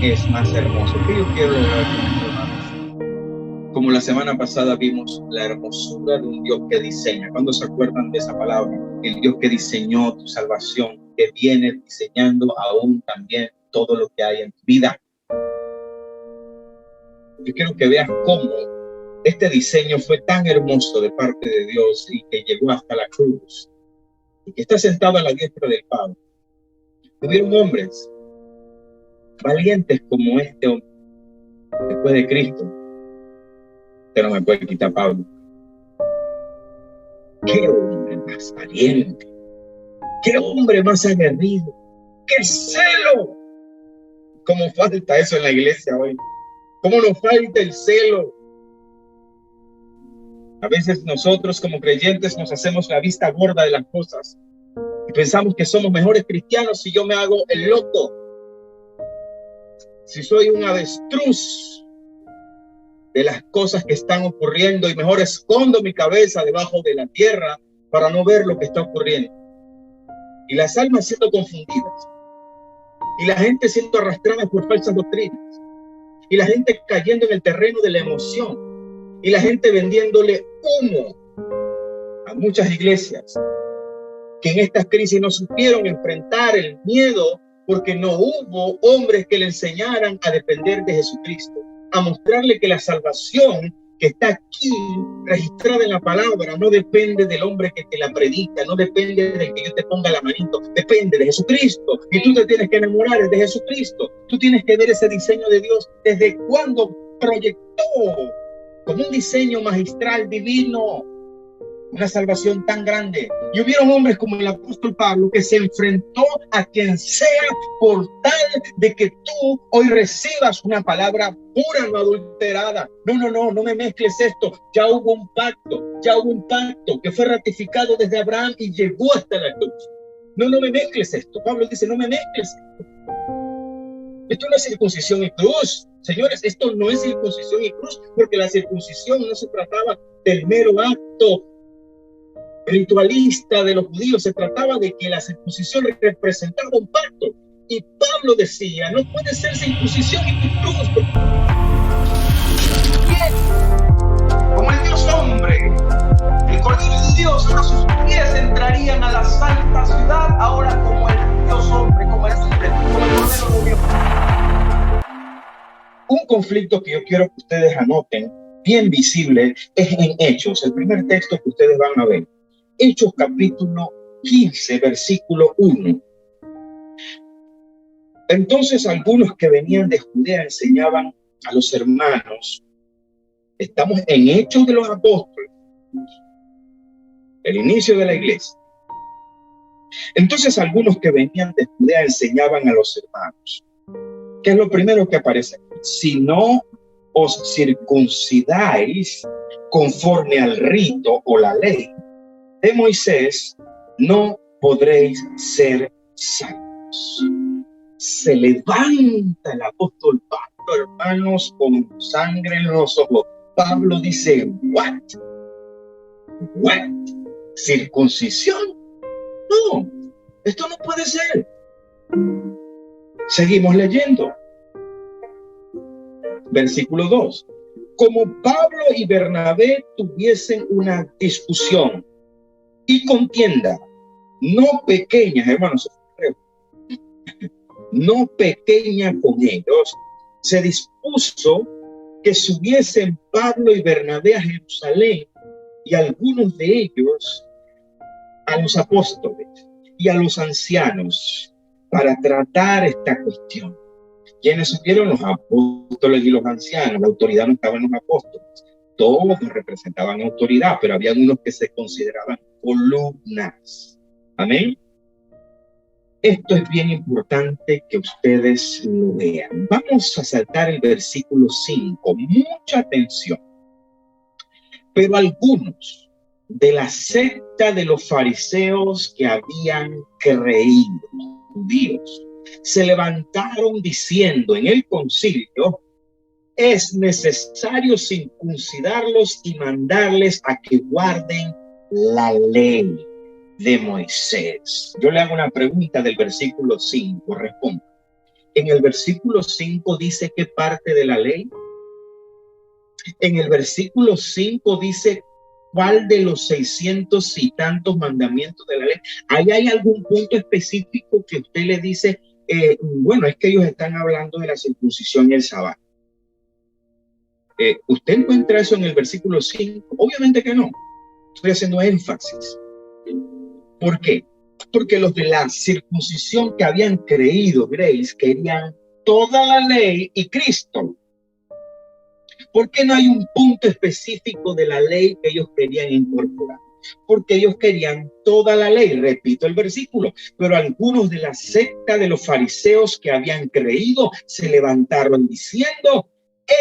es más hermoso. ¿Qué yo quiero hablar con mis hermanos? Como la semana pasada vimos la hermosura de un Dios que diseña. ¿Cuándo se acuerdan de esa palabra? El Dios que diseñó tu salvación, que viene diseñando aún también todo lo que hay en tu vida. Yo quiero que veas cómo este diseño fue tan hermoso de parte de Dios y que llegó hasta la cruz y que está sentado a la diestra del Padre. Hubieron hombres valientes como este hombre después de Cristo. Usted no me puede quitar Pablo. Qué hombre más valiente, qué hombre más aguerrido, qué celo. ¿Cómo falta eso en la iglesia hoy? ¿Cómo nos falta el celo? A veces nosotros como creyentes nos hacemos la vista gorda de las cosas y pensamos que somos mejores cristianos si yo me hago el loco, si soy un avestruz de las cosas que están ocurriendo y mejor escondo mi cabeza debajo de la tierra para no ver lo que está ocurriendo. Y las almas siendo confundidas y la gente siendo arrastrada por falsas doctrinas y la gente cayendo en el terreno de la emoción y la gente vendiéndole humo a muchas iglesias que en estas crisis no supieron enfrentar el miedo porque no hubo hombres que le enseñaran a depender de Jesucristo, a mostrarle que la salvación que está aquí registrada en la palabra no depende del hombre que te la predica, no depende de que yo te ponga la manito, depende de Jesucristo. Y tú te tienes que enamorar de Jesucristo. Tú tienes que ver ese diseño de Dios desde cuando proyectó como un diseño magistral divino una salvación tan grande. Y hubieron hombres como el apóstol Pablo que se enfrentó a quien sea por tal de que tú hoy recibas una palabra pura, no adulterada. No me mezcles esto. Ya hubo un pacto que fue ratificado desde Abraham y llegó hasta la cruz. No me mezcles esto. Pablo dice, no me mezcles esto. Esto no es circuncisión y cruz. Señores, esto no es circuncisión y cruz, porque la circuncisión no se trataba del mero acto ritualista de los judíos, se trataba de que la circuncisión representaba un pacto. Y Pablo decía, no puede ser circuncisión y cruz. Bien, como el Dios hombre, el Cordero de Dios, a sus pies entrarían a la santa ciudad, ahora como el Dios hombre, como el Cordero de Dios. Un conflicto que yo quiero que ustedes anoten, bien visible, es en Hechos, el primer texto que ustedes van a ver. Hechos capítulo 15, versículo 1. Entonces algunos que venían de Judea enseñaban a los hermanos. Estamos en Hechos de los Apóstoles, el inicio de la iglesia. Entonces algunos que venían de Judea enseñaban a los hermanos. ¿Qué es lo primero que aparece? Si no os circuncidáis conforme al rito o la ley de Moisés, no podréis ser salvos. Se levanta el apóstol Pablo, hermanos, con sangre en los ojos. Pablo dice, ¿what? ¿Circuncisión? No, esto no puede ser. Seguimos leyendo. Versículo 2. Como Pablo y Bernabé tuviesen una discusión y contienda, no pequeña, hermanos, no pequeña con ellos, se dispuso que subiesen Pablo y Bernabé a Jerusalén y algunos de ellos a los apóstoles y a los ancianos para tratar esta cuestión. ¿Quiénes subieron? Los apóstoles y los ancianos. La autoridad no estaba en los apóstoles. Todos representaban autoridad, pero había unos que se consideraban columnas. Amén. Esto es bien importante que ustedes lo vean. Vamos a saltar el versículo 5. Mucha atención. Pero algunos de la secta de los fariseos que habían creído, judíos, se levantaron diciendo en el concilio: es necesario circuncidarlos y mandarles a que guarden la ley de Moisés. Yo le hago una pregunta del versículo 5, responda. En el versículo 5 dice qué parte de la ley. En el versículo 5 dice cuál de los 600 y tantos mandamientos de la ley. Ahí hay algún punto específico que usted le dice, bueno, es que ellos están hablando de la circuncisión y el sábado. ¿Usted encuentra eso en el versículo 5? Obviamente que no. Estoy haciendo énfasis. ¿Por qué? Porque los de la circuncisión que habían creído, Grace, querían toda la ley y Cristo. ¿Por qué no hay un punto específico de la ley que ellos querían incorporar? Porque ellos querían toda la ley, repito el versículo, pero algunos de la secta de los fariseos que habían creído se levantaron diciendo,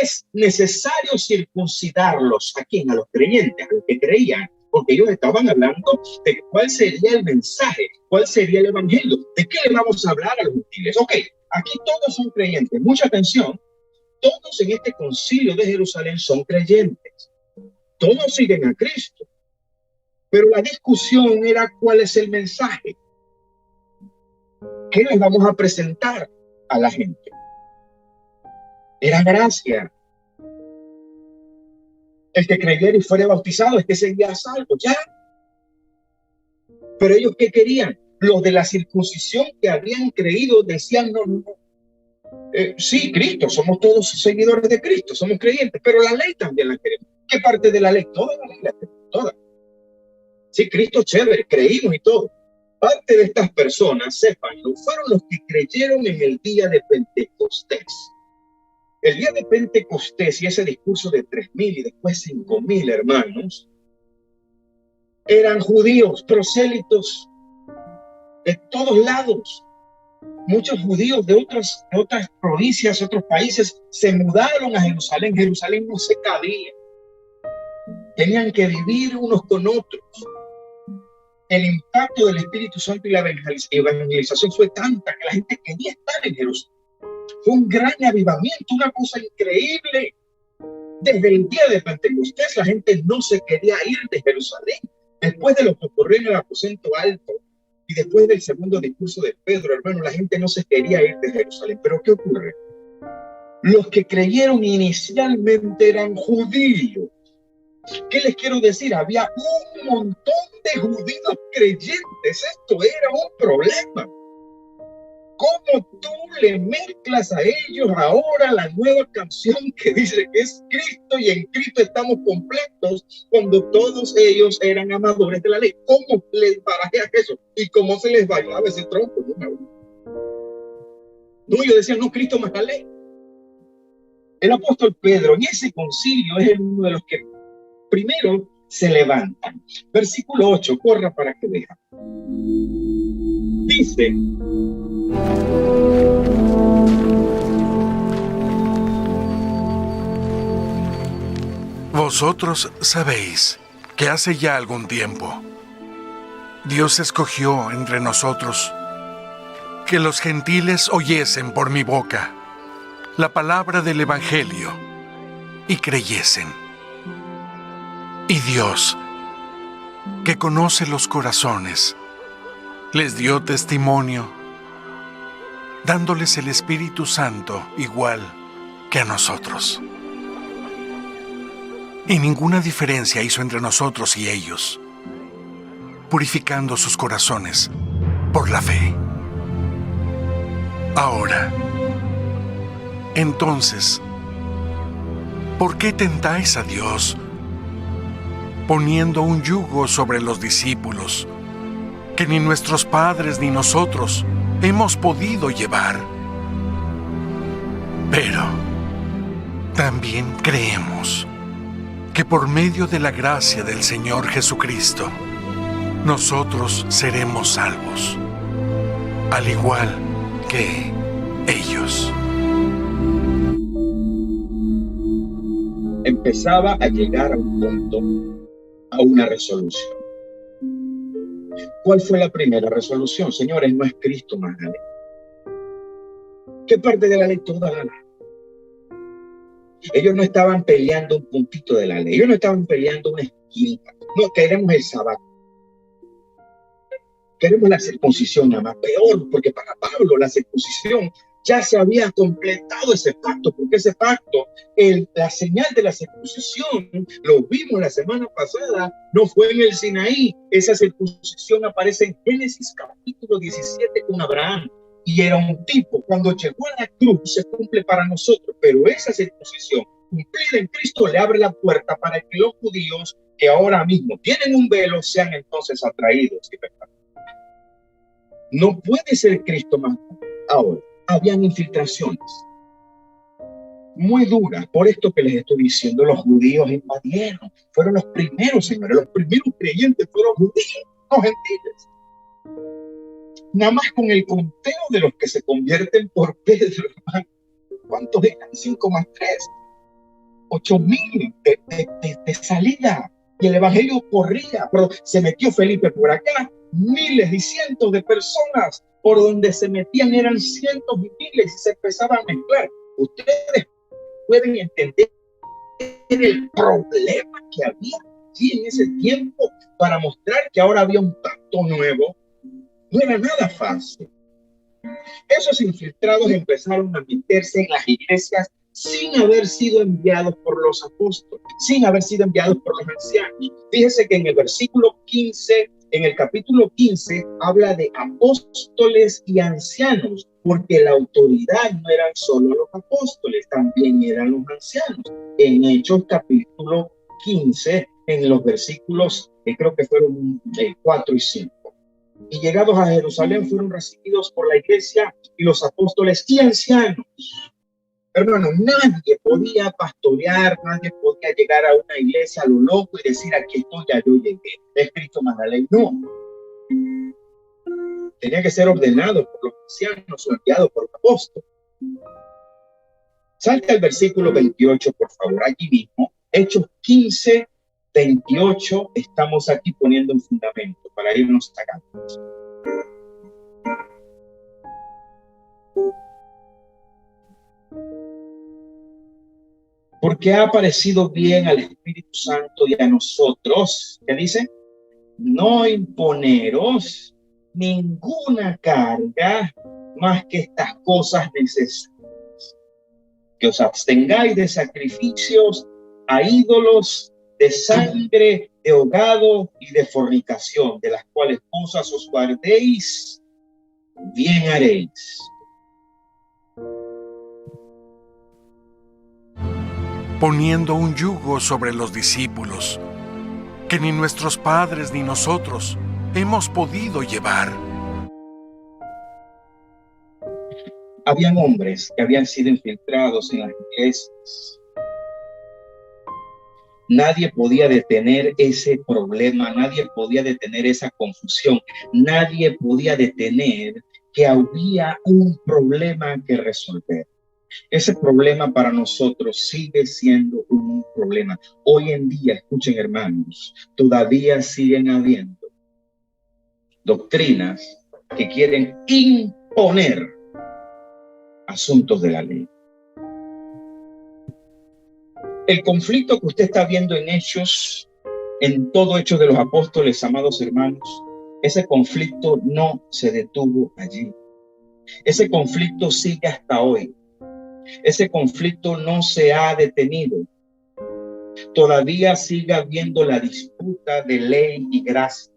es necesario circuncidarlos. ¿A quién? A los creyentes, a los que creían, porque ellos estaban hablando de cuál sería el mensaje, cuál sería el evangelio, de qué le vamos a hablar a los gentiles. Ok, aquí todos son creyentes, mucha atención. Todos en este concilio de Jerusalén son creyentes. Todos siguen a Cristo. Pero la discusión era cuál es el mensaje. ¿Qué les vamos a presentar a la gente? Era gracia. El que creyera y fuera bautizado es que sería salvo, ya. Pero ellos, ¿qué querían? Los de la circuncisión que habían creído decían, no. Sí, Cristo, somos todos seguidores de Cristo, somos creyentes, pero la ley también la queremos. ¿Qué parte de la ley? Toda la ley la queremos, toda. Sí, Cristo chévere, creímos y todo. Parte de estas personas, sépanlo, fueron los que creyeron en el día de Pentecostés. El día de Pentecostés y ese discurso de 3,000 y después 5,000 hermanos, eran judíos, prosélitos de todos lados. Muchos judíos de otras provincias, otros países, se mudaron a Jerusalén. Jerusalén no se cabía. Tenían que vivir unos con otros. El impacto del Espíritu Santo y la evangelización fue tanta que la gente quería estar en Jerusalén. Fue un gran avivamiento, una cosa increíble. Desde el día de Pentecostés la gente no se quería ir de Jerusalén. Después de lo que ocurrió en el aposento alto, y después del segundo discurso de Pedro, hermano, la gente no se quería ir de Jerusalén. Pero ¿qué ocurre? Los que creyeron inicialmente eran judíos. ¿Qué les quiero decir? Había un montón de judíos creyentes. Esto era un problema. ¿Cómo tú le mezclas a ellos ahora la nueva canción que dice que es Cristo y en Cristo estamos completos cuando todos ellos eran amadores de la ley? ¿Cómo les barajeas eso? ¿Y cómo se les bailaba ese tronco? No, yo decía, no, Cristo más la ley. El apóstol Pedro en ese concilio es uno de los que primero se levantan. Versículo 8, corra para que vean. Dice: vosotros sabéis que hace ya algún tiempo Dios escogió entre nosotros que los gentiles oyesen por mi boca la palabra del Evangelio y creyesen. Y Dios, que conoce los corazones, les dio testimonio, dándoles el Espíritu Santo igual que a nosotros. Y ninguna diferencia hizo entre nosotros y ellos, purificando sus corazones por la fe. Ahora, entonces, ¿por qué tentáis a Dios poniendo un yugo sobre los discípulos que ni nuestros padres ni nosotros hemos podido llevar? Pero también creemos que por medio de la gracia del Señor Jesucristo, nosotros seremos salvos, al igual que ellos. Empezaba a llegar a un punto, a una resolución. ¿Cuál fue la primera resolución? Señores, no es Cristo más la ley. ¿Qué parte de la ley? Toda la ley. Ellos no estaban peleando un puntito de la ley. Ellos no estaban peleando una esquina. No, queremos el sábado. Queremos la circuncisión, nada más. Peor, porque para Pablo la circuncisión Ya se había completado ese pacto, porque ese pacto, la señal de la circuncisión, lo vimos la semana pasada, no fue en el Sinaí. Esa circuncisión aparece en Génesis capítulo 17 con Abraham. Y era un tipo, cuando llegó a la cruz, se cumple para nosotros, pero esa circuncisión cumplida en Cristo le abre la puerta para que los judíos que ahora mismo tienen un velo sean entonces atraídos. No puede ser Cristo más. Ahora, habían infiltraciones muy duras. Por esto que les estoy diciendo, los judíos invadieron. Fueron los primeros, señores. Los primeros creyentes fueron judíos, no gentiles. Nada más con el conteo de los que se convierten por Pedro, hermano. ¿Cuántos eran? 5 más 3. 8,000 de salida. Y el evangelio corría. Pero se metió Felipe por acá. Miles y cientos de personas por donde se metían eran cientos y miles y se empezaban a mezclar. Ustedes pueden entender el problema que había allí en ese tiempo para mostrar que ahora había un pacto nuevo. No era nada fácil. Esos infiltrados empezaron a meterse en las iglesias sin haber sido enviados por los apóstoles, sin haber sido enviados por los ancianos. Fíjese que en el versículo 15, en el capítulo 15, habla de apóstoles y ancianos, porque la autoridad no eran solo los apóstoles, también eran los ancianos. En Hechos capítulo 15, en los versículos, creo que fueron 4 y 5. Y llegados a Jerusalén fueron recibidos por la iglesia y los apóstoles y ancianos. Hermano, nadie podía pastorear, nadie podía llegar a una iglesia a lo loco y decir, aquí estoy, ya yo llegué. Es Cristo más la ley. No. Tenía que ser ordenado por los ancianos o enviado por los apóstoles. Salte al versículo 28, por favor, allí mismo. Hechos 15, 28, estamos aquí poniendo un fundamento para irnos sacando. Porque ha parecido bien al Espíritu Santo y a nosotros, ¿qué dice? No imponeros ninguna carga más que estas cosas necesarias. Que os abstengáis de sacrificios a ídolos, de sangre, de ahogado y de fornicación, de las cuales cosas os guardéis, bien haréis. Poniendo un yugo sobre los discípulos, que ni nuestros padres ni nosotros hemos podido llevar. Habían hombres que habían sido infiltrados en las iglesias. Nadie podía detener ese problema, nadie podía detener esa confusión, nadie podía detener que había un problema que resolver. Ese problema para nosotros sigue siendo un problema. Hoy en día, escuchen hermanos, todavía siguen habiendo doctrinas que quieren imponer asuntos de la ley. El conflicto que usted está viendo en Hechos, en todo Hechos de los Apóstoles, amados hermanos, ese conflicto no se detuvo allí. Ese conflicto sigue hasta hoy. Ese conflicto no se ha detenido. Todavía sigue habiendo la disputa de ley y gracia.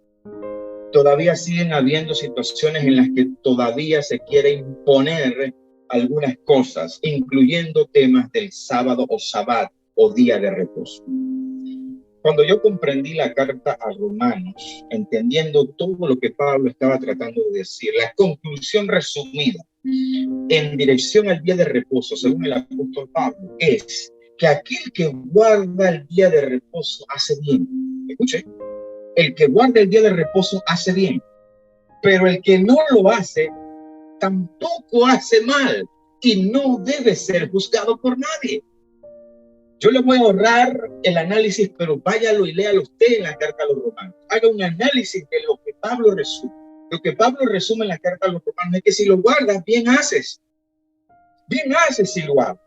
Todavía siguen habiendo situaciones en las que todavía se quiere imponer algunas cosas, incluyendo temas del sábado o sabbat o día de reposo. Cuando yo comprendí la carta a Romanos, entendiendo todo lo que Pablo estaba tratando de decir, la conclusión resumida en dirección al día de reposo, según el apóstol Pablo, es que aquel que guarda el día de reposo hace bien. Escuche, el que guarda el día de reposo hace bien, pero el que no lo hace tampoco hace mal y no debe ser juzgado por nadie. Yo le voy a ahorrar el análisis, pero váyalo y léalo usted en la carta a los Romanos. Haga un análisis de lo que Pablo resume. Lo que Pablo resume en la carta a los Romanos es que si lo guardas, bien haces. Bien haces si lo haces.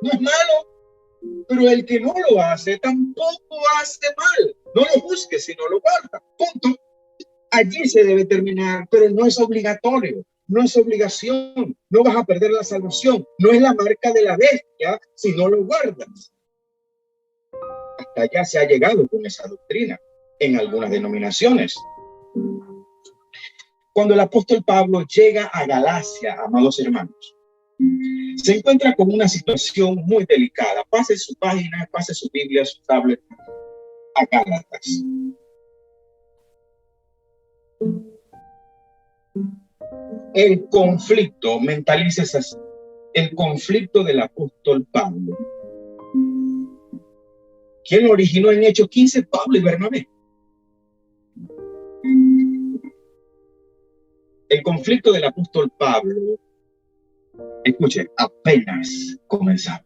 No es malo, pero el que no lo hace tampoco hace mal. No lo busques si no lo guarda. Punto. Allí se debe terminar, pero no es obligatorio. no es obligación, no vas a perder la salvación, no es la marca de la bestia si no lo guardas. Hasta allá se ha llegado con esa doctrina en algunas denominaciones. Cuando el apóstol Pablo llega a Galacia, amados hermanos, se encuentra con una situación muy delicada. Pase su página, pase su Biblia, su tablet a Gálatas. El conflicto, mentalices así, el conflicto del apóstol Pablo. ¿Quién lo originó en Hechos 15? Pablo y Bernabé. El conflicto del apóstol Pablo, escuche, apenas comenzaba.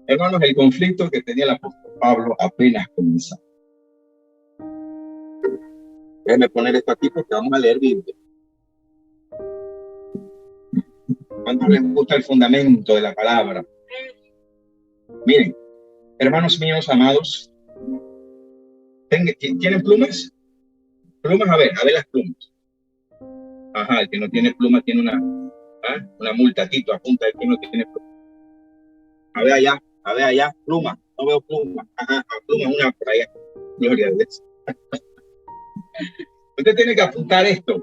Hermanos, el conflicto que tenía el apóstol Pablo apenas comenzaba. Déjenme poner esto aquí porque vamos a leer Biblia. ¿Cuánto les gusta el fundamento de la palabra? Miren, hermanos míos amados, ¿tienen plumas? Plumas, a ver las plumas. Ajá, el que no tiene pluma tiene una multa. Tito, apunta el que no tiene pluma. A ver allá, pluma. No veo pluma. Ajá, pluma, una por allá. Gloria a Dios. Usted tiene que apuntar esto.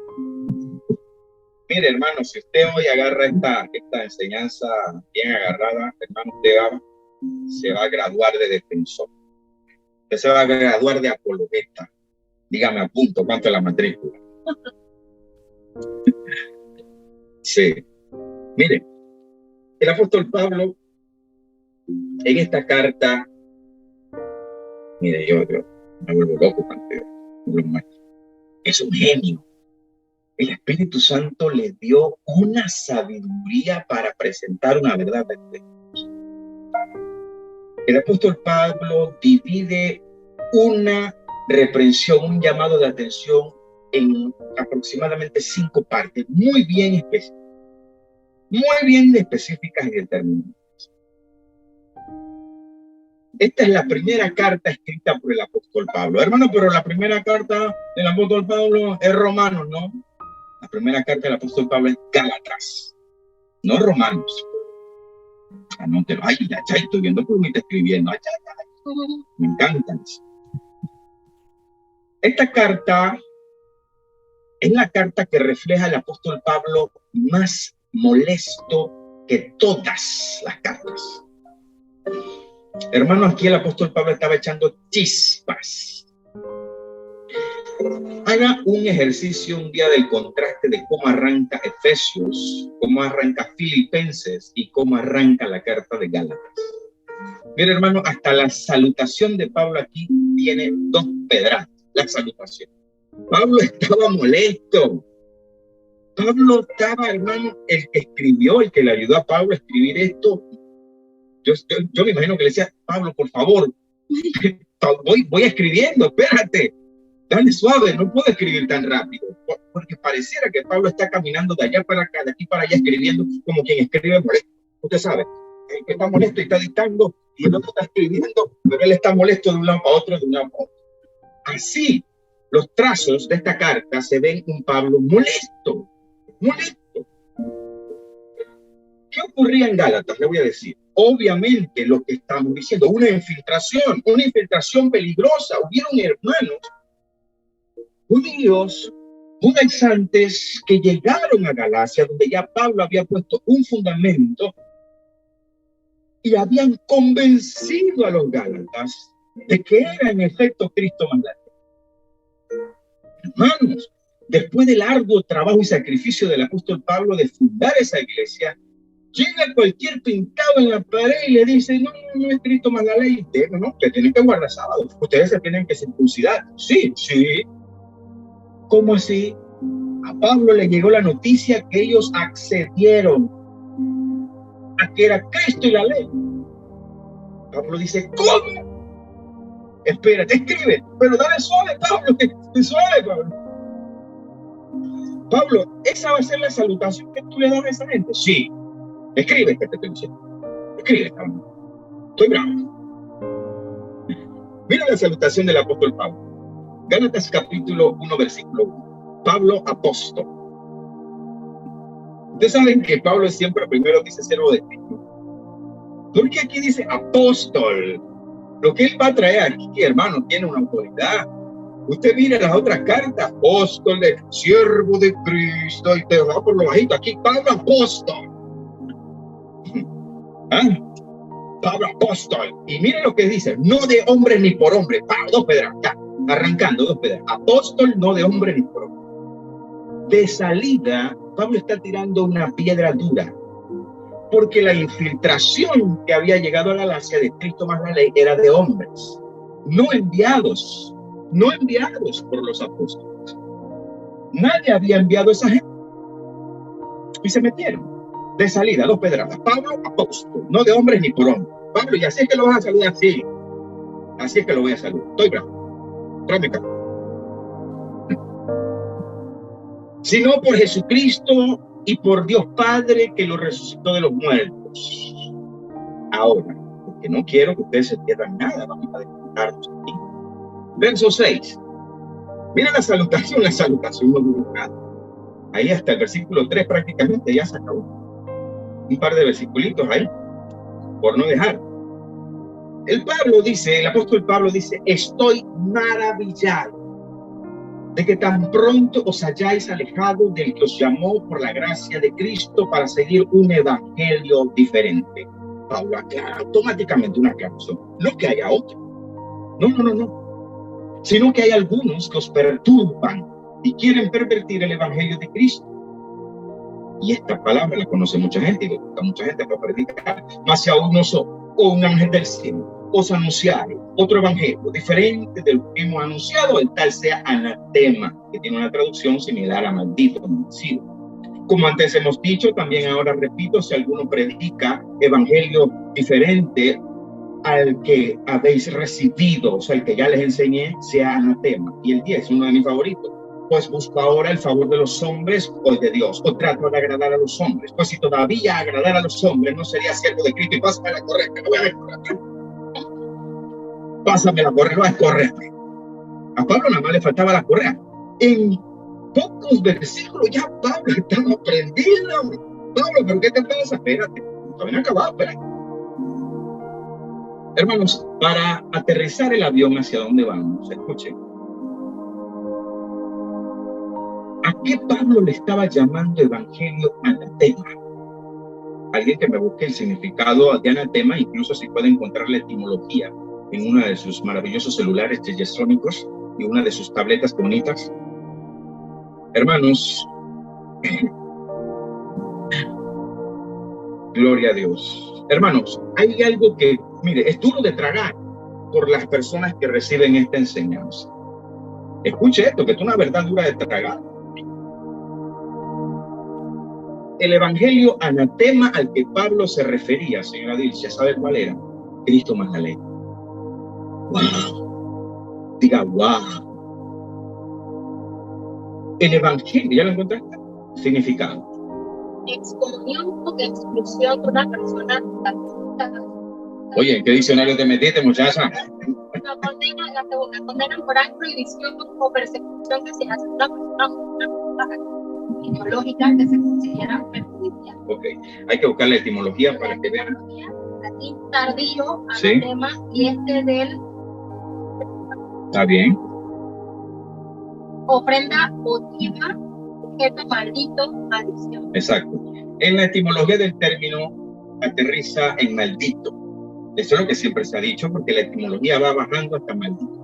Mire, hermano, si usted hoy agarra esta enseñanza bien agarrada, hermano, usted se va a graduar de defensor. Usted se va a graduar de apologeta. Dígame, apunto, ¿cuánto es la matrícula? Sí. Mire, el apóstol Pablo, en esta carta, mire, yo me vuelvo loco cuando es un genio. El Espíritu Santo le dio una sabiduría para presentar una verdad de Dios. El apóstol Pablo divide una reprensión, un llamado de atención en aproximadamente 5 partes, muy bien específicas y determinadas. Esta es la primera carta escrita por el apóstol Pablo. Hermano, pero la primera carta del apóstol Pablo es Romanos, ¿no? La primera carta del apóstol Pablo es Gálatas, no Romanos. Anótelo. Ay, ya, estoy viendo cómo me está escribiendo. Ay, me encantan. Esta carta es la carta que refleja al apóstol Pablo más molesto que todas las cartas. Hermano, aquí el apóstol Pablo estaba echando chispas. Haga un ejercicio un día del contraste de cómo arranca Efesios, cómo arranca Filipenses y cómo arranca la carta de Gálatas. Mira, hermano, hasta la salutación de Pablo aquí tiene 2 pedradas. La salutación. Pablo estaba molesto. Pablo estaba, hermano, el que escribió, el que le ayudó a Pablo a escribir esto. Yo me imagino que le decía, Pablo, por favor, voy escribiendo, espérate. Dale suave, no puedo escribir tan rápido, porque pareciera que Pablo está caminando de allá para acá, de aquí para allá, escribiendo como quien escribe molesto. Usted sabe, el que está molesto y está dictando, y el otro está escribiendo, pero él está molesto de un lado para otro, de un lado para otro. Así, los trazos de esta carta se ven un Pablo molesto. ¿Qué ocurría en Gálatas? Le voy a decir. Obviamente, lo que estamos diciendo, una infiltración peligrosa. Hubieron hermanos judíos, judaizantes, que llegaron a Galacia, donde ya Pablo había puesto un fundamento y habían convencido a los gálatas de que era en efecto Cristo mandante. Hermanos, después del arduo trabajo y sacrificio del apóstol Pablo de fundar esa iglesia, llega cualquier pintado en la pared y le dice, no es Cristo más la ley. No, ustedes tienen que guardar sábado, ustedes se tienen que circuncidar. Sí. ¿Cómo así? A Pablo le llegó la noticia que ellos accedieron a que era Cristo y la ley. Pablo dice, ¿cómo? Espérate, escribe, pero dale suave, Pablo, suave, Pablo. Pablo, ¿esa va a ser la salutación que tú le das a esa gente? Sí. Escribe, que te estoy diciendo. Escribe, Pablo. Estoy bravo. Mira la salutación del apóstol Pablo. Gálatas capítulo 1, versículo 1. Pablo, apóstol. Ustedes saben que Pablo siempre primero dice siervo de Cristo. ¿Por qué aquí dice apóstol? Lo que él va a traer aquí, hermano, tiene una autoridad. Usted mira las otras cartas, apóstol, de siervo de Cristo, y te va por lo bajito. Aquí, Pablo apóstol. ¿Ah? Pablo apóstol. Y mire lo que dice, no de hombre ni por hombre. Pablo, dos pedras, acá, arrancando dos pedras. Apóstol, no de hombre ni por hombre. De salida, Pablo está tirando una piedra dura, porque la infiltración que había llegado a la Galacia de Cristo más la ley era de hombres, no enviados por los apóstoles. Nadie había enviado a esa gente. Y se metieron de salida, dos pedradas. Pablo, apóstol, no de hombres ni por hombres. Pablo, y así es que lo vas a saludar, sí. Así es que lo voy a saludar. Estoy bravo. Tráeme acá. Sino por Jesucristo y por Dios Padre que lo resucitó de los muertos. Ahora, porque no quiero que ustedes se pierdan nada, vamos a disfrutarnos aquí. Verso 6. Mira la salutación no duró nada. Ahí hasta el versículo 3 prácticamente ya se acabó. Un par de versiculitos ahí, por no dejar. El apóstol Pablo dice, estoy maravillado de que tan pronto os hayáis alejado del que os llamó por la gracia de Cristo para seguir un evangelio diferente. Pablo aclara automáticamente una aclaración. No que haya otro. No. Sino que hay algunos que os perturban y quieren pervertir el evangelio de Cristo. Y esta palabra la conoce mucha gente y le gusta mucha gente para predicar. Mas si aún nosotros, o un ángel del cielo, os anunciaron otro evangelio diferente del que hemos anunciado, el tal sea anatema, que tiene una traducción similar a maldito, maldecido. Como antes hemos dicho, también ahora repito, si alguno predica evangelio diferente al que habéis recibido, o sea, el que ya les enseñé, sea anatema. Y el 10, uno de mis favoritos. Pues busco ahora el favor de los hombres o de Dios, o trato de agradar a los hombres. Pues si todavía agradar a los hombres, no sería siervo de Cristo. Y pásame la correa, que no voy a descorrer. Pásame la correa, no es correcta. A Pablo nada más le faltaba la correa. En pocos versículos ya Pablo estaba aprendiendo. Pablo, ¿pero qué te pasa? Espérate, no habían acabado, espérate. Hermanos, para aterrizar el avión, ¿hacia dónde vamos? Escuchen. ¿A qué Pablo le estaba llamando evangelio anatema? Alguien que me busque el significado de anatema, incluso si puede encontrar la etimología en uno de sus maravillosos celulares cheyesónicos y una de sus tabletas bonitas. Hermanos, gloria a Dios. Hermanos, hay algo que, mire, es duro de tragar por las personas que reciben esta enseñanza. Escuche esto, que es una verdad dura de tragar. El evangelio anatema al que Pablo se refería, señora Dilcia, ¿sabe cuál era? Cristo más la ley. ¡Wow! Diga, ¡wow! El evangelio, ¿ya lo encontraste? Significado. Excomunión o exclusión de una persona. Oye, ¿en qué diccionario te metiste, muchacha? La condenan por prohibición o persecución que se hace a una persona ideológica que se considera perjudicial. Ok, hay que buscar la etimología para que vean. Aquí tardío, anatema, y del... Está bien. Ofrenda votiva, objeto maldito, maldición. Exacto. En la etimología del término aterriza en maldito. Eso es lo que siempre se ha dicho, porque la etimología va bajando hasta maldito.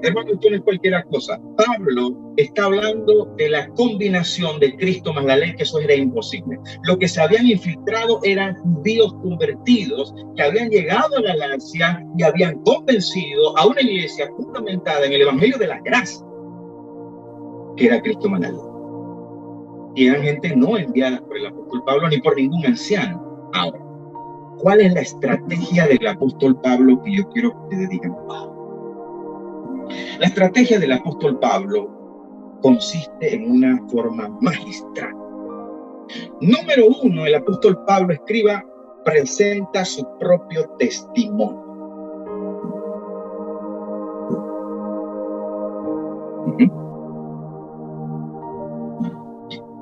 Hermano, esto no es cualquier cosa. Pablo está hablando de la combinación de Cristo más la ley, que eso era imposible. Lo que se habían infiltrado eran judíos convertidos que habían llegado a la Galacia y habían convencido a una iglesia fundamentada en el evangelio de la gracia, que era Cristo más la ley. Y eran gente no enviada por el apóstol Pablo ni por ningún anciano. Ahora, ¿cuál es la estrategia del apóstol Pablo que yo quiero que ustedes digan? La estrategia del apóstol Pablo consiste en una forma magistral. Número 1, el apóstol Pablo presenta su propio testimonio.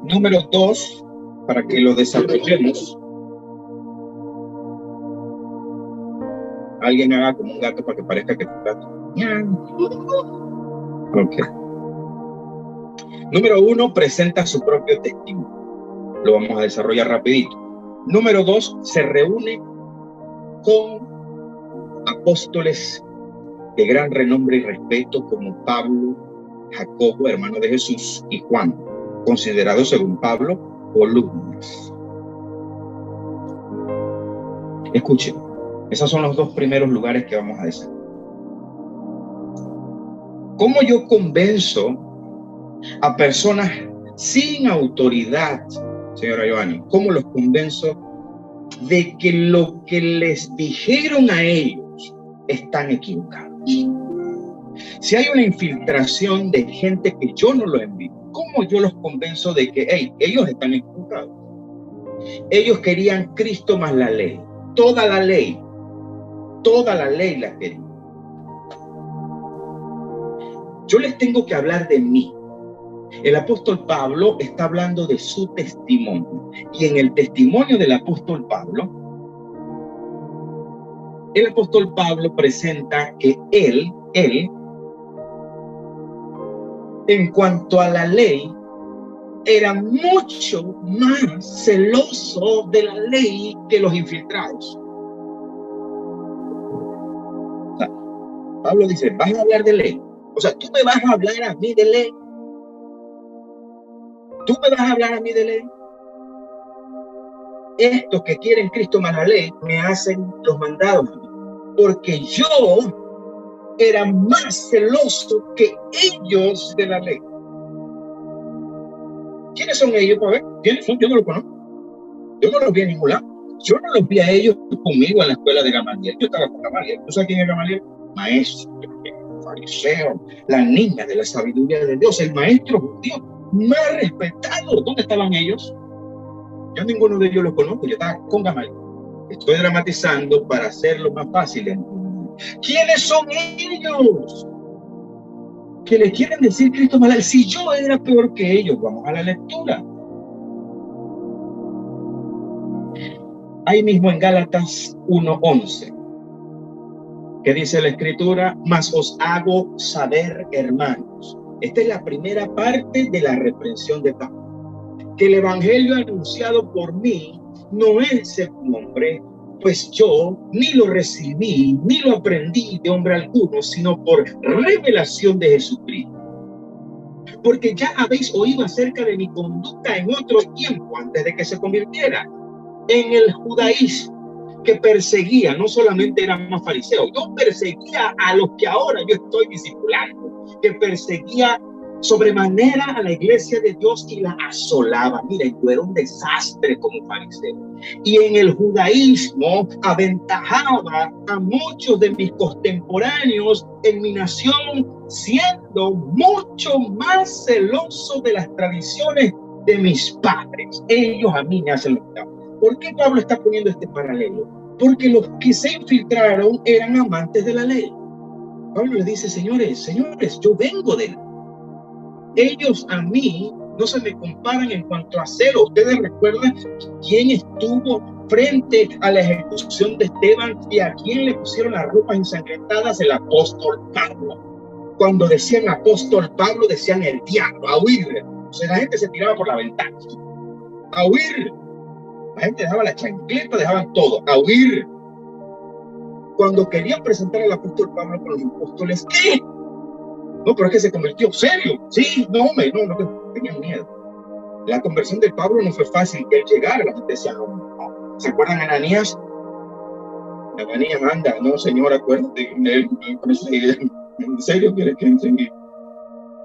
Número 2, para que lo desarrollemos. Alguien haga como un gato para que parezca que es un gato. Ok. Número 1, presenta su propio testimonio. Lo vamos a desarrollar rapidito. Número 2, se reúne con apóstoles de gran renombre y respeto como Pablo, Jacobo, hermano de Jesús, y Juan, considerados según Pablo columnas. Escuchen, esos son los 2 primeros lugares que vamos a decir. ¿Cómo yo convenzo a personas sin autoridad, señora Giovanni? ¿Cómo los convenzo de que lo que les dijeron a ellos están equivocados? Si hay una infiltración de gente que yo no lo envío, ¿cómo yo los convenzo de que ellos están equivocados? Ellos querían Cristo más la ley. Toda la ley la querían. Yo les tengo que hablar de mí. El apóstol Pablo está hablando de su testimonio. Y en el testimonio del apóstol Pablo, el apóstol Pablo presenta que él, en cuanto a la ley, era mucho más celoso de la ley que los infiltrados. O sea, Pablo dice, ¿vas a hablar de ley? O sea, ¿tú me vas a hablar a mí de ley? ¿Tú me vas a hablar a mí de ley? Estos que quieren Cristo más la ley me hacen los mandados a mí, porque yo era más celoso que ellos de la ley. ¿Quiénes son ellos? Pues, ¿quiénes son? Yo no los conozco. Yo no los vi en ningún lado. Yo no los vi a ellos conmigo en la escuela de Gamaliel. Yo estaba con Gamaliel. ¿Tú sabes quién es Gamaliel? Maestro, fariseo, la niña de la sabiduría de Dios, el maestro judío más respetado. ¿Dónde estaban ellos? Yo ninguno de ellos los conozco. Yo estaba con Gamaliel. Estoy dramatizando para hacerlo más fácil. ¿Quiénes son ellos que le quieren decir Cristo mal? Si yo era peor que ellos, vamos a la lectura. Ahí mismo en Gálatas 1:11, que dice la escritura, mas os hago saber, hermanos. Esta es la primera parte de la reprensión de Pablo, que el evangelio anunciado por mí no es según hombre, pues yo ni lo recibí, ni lo aprendí de hombre alguno, sino por revelación de Jesucristo. Porque ya habéis oído acerca de mi conducta en otro tiempo, antes de que se convirtiera en el judaísmo, que perseguía, no solamente eran más fariseos, yo perseguía a los que ahora yo estoy discipulando, que perseguía sobremanera a la iglesia de Dios y la asolaba. Mira, yo era un desastre como fariseo. Y en el judaísmo aventajaba a muchos de mis contemporáneos en mi nación, siendo mucho más celoso de las tradiciones de mis padres. Ellos a mí me hacen lo que hago. ¿Por qué Pablo está poniendo este paralelo? Porque los que se infiltraron eran amantes de la ley. Pablo les dice, señores, yo vengo de él. Ellos a mí no se me comparan en cuanto a celo. Ustedes recuerdan quién estuvo frente a la ejecución de Esteban y a quién le pusieron las ropas ensangrentadas, el apóstol Pablo. Cuando decían apóstol Pablo, decían el diablo, a huir. O sea, la gente se tiraba por la ventana. A huir. La gente dejaba la chancleta, dejaban todo, a huir. Cuando querían presentar al apóstol Pablo con los apóstoles, ¿qué? No, pero es que se convirtió, ¿serio? Sí, no, tenían miedo. La conversión de Pablo no fue fácil que él llegara, la gente decía, no. ¿Se acuerdan de Ananías? Ananías, anda, no, señor, acuérdate, ¿en serio quieres que enseñe?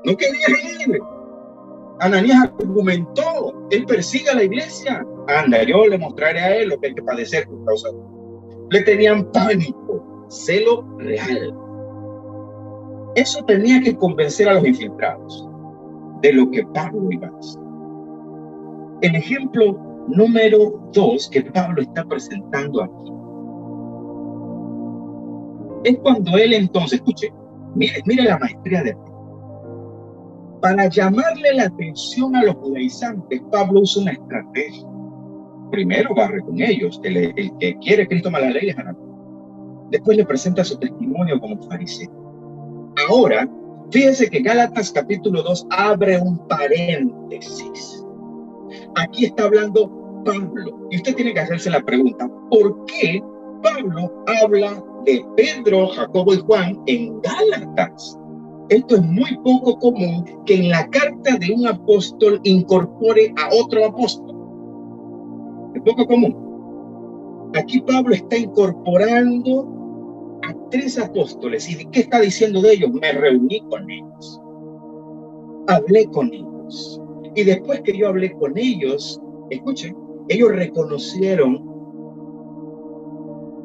No quería ir. Ananías argumentó, él persigue a la iglesia. Anda, yo le mostraré a él lo que hay que padecer por causa de él. Le tenían pánico, celo real. Eso tenía que convencer a los infiltrados de lo que Pablo iba a hacer. El ejemplo número 2 que Pablo está presentando aquí es cuando él entonces, escuche, mire la maestría de Pablo. Para llamarle la atención a los judaizantes, Pablo usa una estrategia. Primero barre con ellos, el que quiere Cristo más la ley es anatema. Después le presenta su testimonio como fariseo. Ahora, fíjense que Gálatas capítulo 2 abre un paréntesis. Aquí está hablando Pablo, y usted tiene que hacerse la pregunta, ¿por qué Pablo habla de Pedro, Jacobo y Juan en Gálatas? Esto es muy poco común, que en la carta de un apóstol incorpore a otro apóstol. Es poco común. Aquí Pablo está incorporando a 3 apóstoles. ¿Y qué está diciendo de ellos? Me reuní con ellos. Hablé con ellos. Y después que yo hablé con ellos, escuchen, ellos reconocieron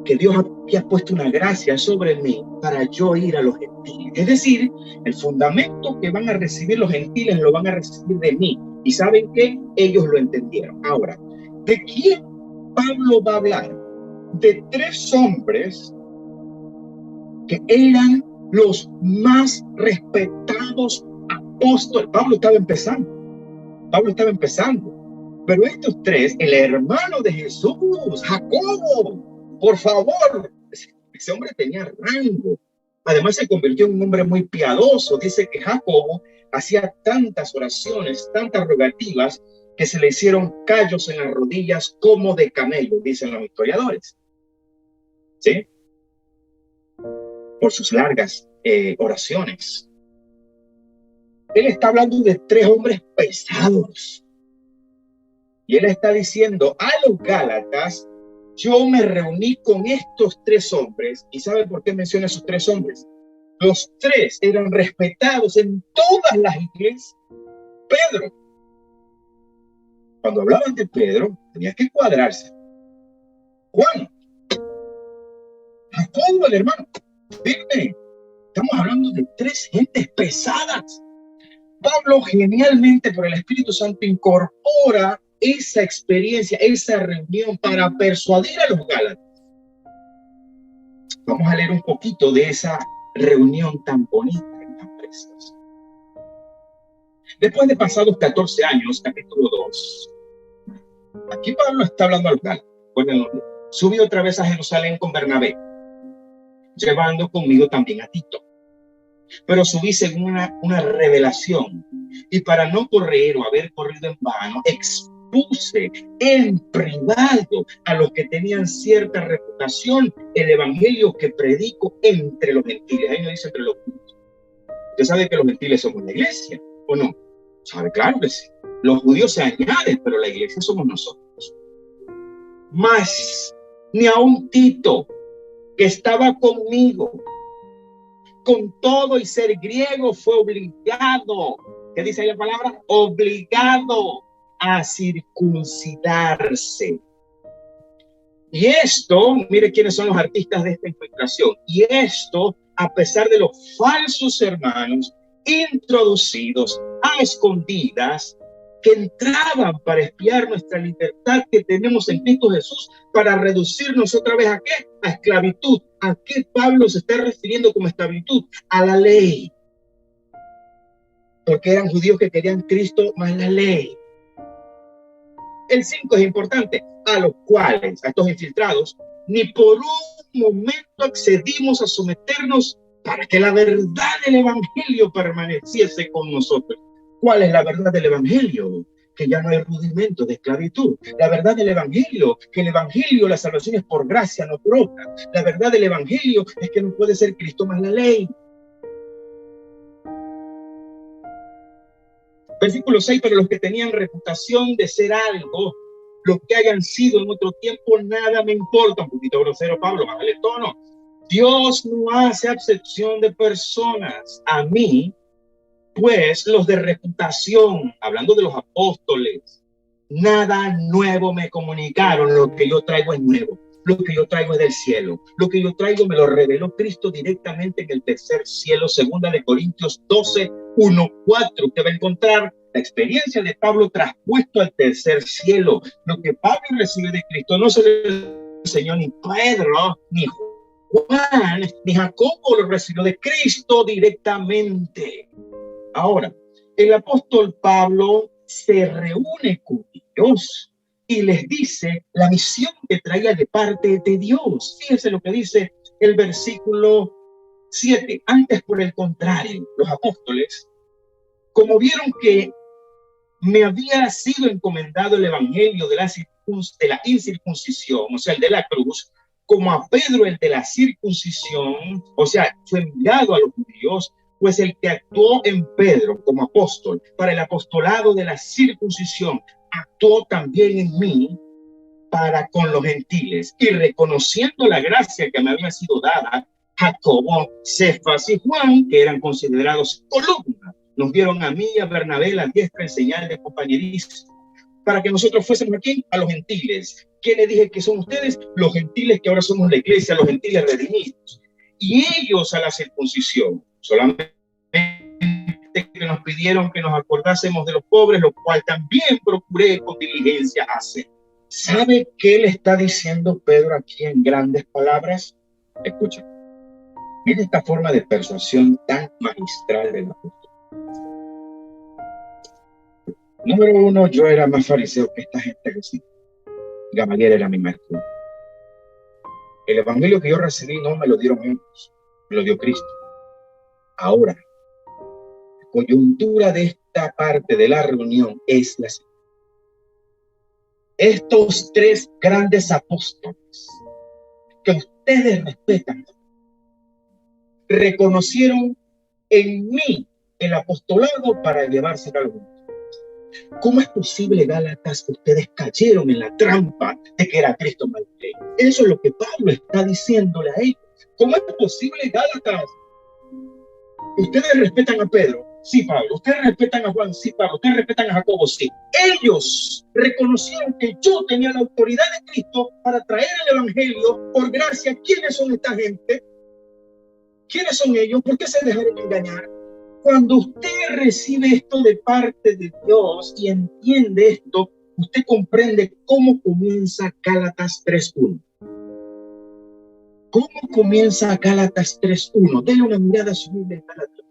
que Dios había puesto una gracia sobre mí para yo ir a los gentiles. Es decir, el fundamento que van a recibir los gentiles lo van a recibir de mí. ¿Y saben qué? Ellos lo entendieron. Ahora, ¿de quién Pablo va a hablar? De 3 hombres que eran los más respetados apóstoles. Pablo estaba empezando. Pero estos 3, el hermano de Jesús, Jacobo, por favor, ese hombre tenía rango. Además se convirtió en un hombre muy piadoso. Dice que Jacobo hacía tantas oraciones, tantas rogativas, que se le hicieron callos en las rodillas como de camello, dicen los historiadores. ¿Sí? Por sus largas oraciones. Él está hablando de 3 hombres pesados. Y él está diciendo a los Gálatas, yo me reuní con estos 3 hombres. ¿Y sabe por qué menciona esos 3 hombres? Los 3 eran respetados en todas las iglesias. Pedro. Cuando hablaban de Pedro, tenía que cuadrarse. Juan. Jacobo, el hermano. Fíjate, estamos hablando de 3 gentes pesadas. Pablo genialmente por el Espíritu Santo incorpora esa experiencia, esa reunión para persuadir a los Gálatas. Vamos a leer un poquito de esa reunión tan bonita y tan preciosa. Después de pasados 14 años, capítulo 2, aquí Pablo está hablando a los Gálatas. Bueno, subí otra vez a Jerusalén con Bernabé, llevando conmigo también a Tito. Pero subí según una revelación, y para no correr o haber corrido en vano, expuse en privado a los que tenían cierta reputación el evangelio que predico entre los gentiles. Ahí no dice entre los judíos. Usted sabe que los gentiles somos la iglesia, ¿o no? Sabe, claro que sí. Los judíos se añaden, pero la iglesia somos nosotros. Mas ni aun Tito, que estaba conmigo, con todo y ser griego, fue obligado, ¿qué dice ahí la palabra? Obligado a circuncidarse. Y esto, mire quiénes son los artistas de esta infiltración. Y esto, a pesar de los falsos hermanos introducidos a escondidas, que entraban para espiar nuestra libertad que tenemos en Cristo Jesús, para reducirnos otra vez ¿a qué? A esclavitud. ¿A qué Pablo se está refiriendo como esclavitud? A la ley. Porque eran judíos que querían Cristo más la ley. El 5 es importante. A los cuales, a estos infiltrados, ni por un momento accedimos a someternos para que la verdad del evangelio permaneciese con nosotros. ¿Cuál es la verdad del evangelio? Que ya no hay rudimento de esclavitud. La verdad del evangelio, que el evangelio, la salvación es por gracia, no por obra. La verdad del evangelio es que no puede ser Cristo más la ley. Versículo 6, pero los que tenían reputación de ser algo, los que hayan sido en otro tiempo, nada me importa. Un poquito grosero, Pablo, bájale el tono. Dios no hace acepción de personas. A mí, pues, los de reputación, hablando de los apóstoles, nada nuevo me comunicaron. Lo que yo traigo es nuevo. Lo que yo traigo es del cielo. Lo que yo traigo me lo reveló Cristo directamente en el tercer cielo. 2 Corintios 12, 1, 4. Usted va a encontrar la experiencia de Pablo traspuesto al tercer cielo. Lo que Pablo recibe de Cristo no se le enseñó ni Pedro, ni Juan, ni Jacobo, lo recibió de Cristo directamente. Ahora, el apóstol Pablo se reúne con ellos y les dice la misión que traía de parte de Dios. Fíjense lo que dice el versículo 7. Antes, por el contrario, los apóstoles, como vieron que me había sido encomendado el evangelio de la incircuncisión, o sea, el de la cruz, como a Pedro el de la circuncisión, o sea, fue enviado a los judíos, pues el que actuó en Pedro como apóstol para el apostolado de la circuncisión, actuó también en mí para con los gentiles. Y reconociendo la gracia que me había sido dada, Jacobo, Cefas y Juan, que eran considerados columnas, nos dieron a mí y a Bernabé la diestra en señal de compañerismo, para que nosotros fuésemos aquí a los gentiles. ¿Qué le dije que son ustedes? Los gentiles que ahora somos la iglesia, los gentiles redimidos. Y ellos a la circuncisión, solamente que nos pidieron que nos acordásemos de los pobres, lo cual también procuré con diligencia hacer. ¿Sabe qué le está diciendo Pedro aquí en grandes palabras? Escucha. Mira esta forma de persuasión tan magistral del apóstol. Número uno, yo era más fariseo que esta gente que sí. Gamaliel era mi maestro. El evangelio que yo recibí no me lo dieron ellos, me lo dio Cristo. Ahora, la coyuntura de esta parte de la reunión es la siguiente. Estos tres grandes apóstoles que ustedes respetan, reconocieron en mí el apostolado para llevarse a cabo. ¿Cómo es posible, Gálatas, que ustedes cayeron en la trampa de que era Cristo Maestro? Eso es lo que Pablo está diciéndole a ellos. ¿Cómo es posible, Gálatas? Ustedes respetan a Pedro, sí, Pablo. Ustedes respetan a Juan, sí, Pablo. Ustedes respetan a Jacobo, sí. Ellos reconocieron que yo tenía la autoridad de Cristo para traer el evangelio por gracia. ¿Quiénes son esta gente? ¿Quiénes son ellos? ¿Por qué se dejaron engañar? Cuando usted recibe esto de parte de Dios y entiende esto, usted comprende cómo comienza Gálatas 3:1. ¿Cómo comienza Gálatas 3:1? Denle una mirada a su Biblia en Gálatas.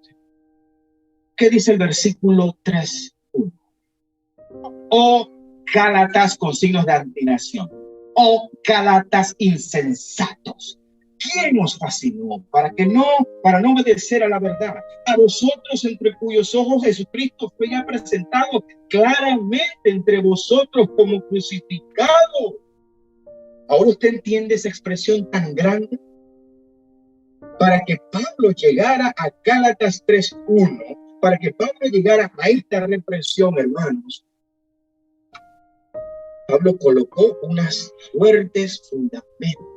¿Qué dice el versículo 3:1? Oh, Gálatas con signos de admiración. Oh, Gálatas insensatos. ¿Quién nos fascinó para no obedecer a la verdad? A vosotros, entre cuyos ojos Jesucristo fue ya presentado claramente entre vosotros como crucificado. Ahora usted entiende esa expresión tan grande. Para que Pablo llegara a Gálatas 3:1, para que Pablo llegara a esta reprensión, hermanos, Pablo colocó unas fuertes fundamentos.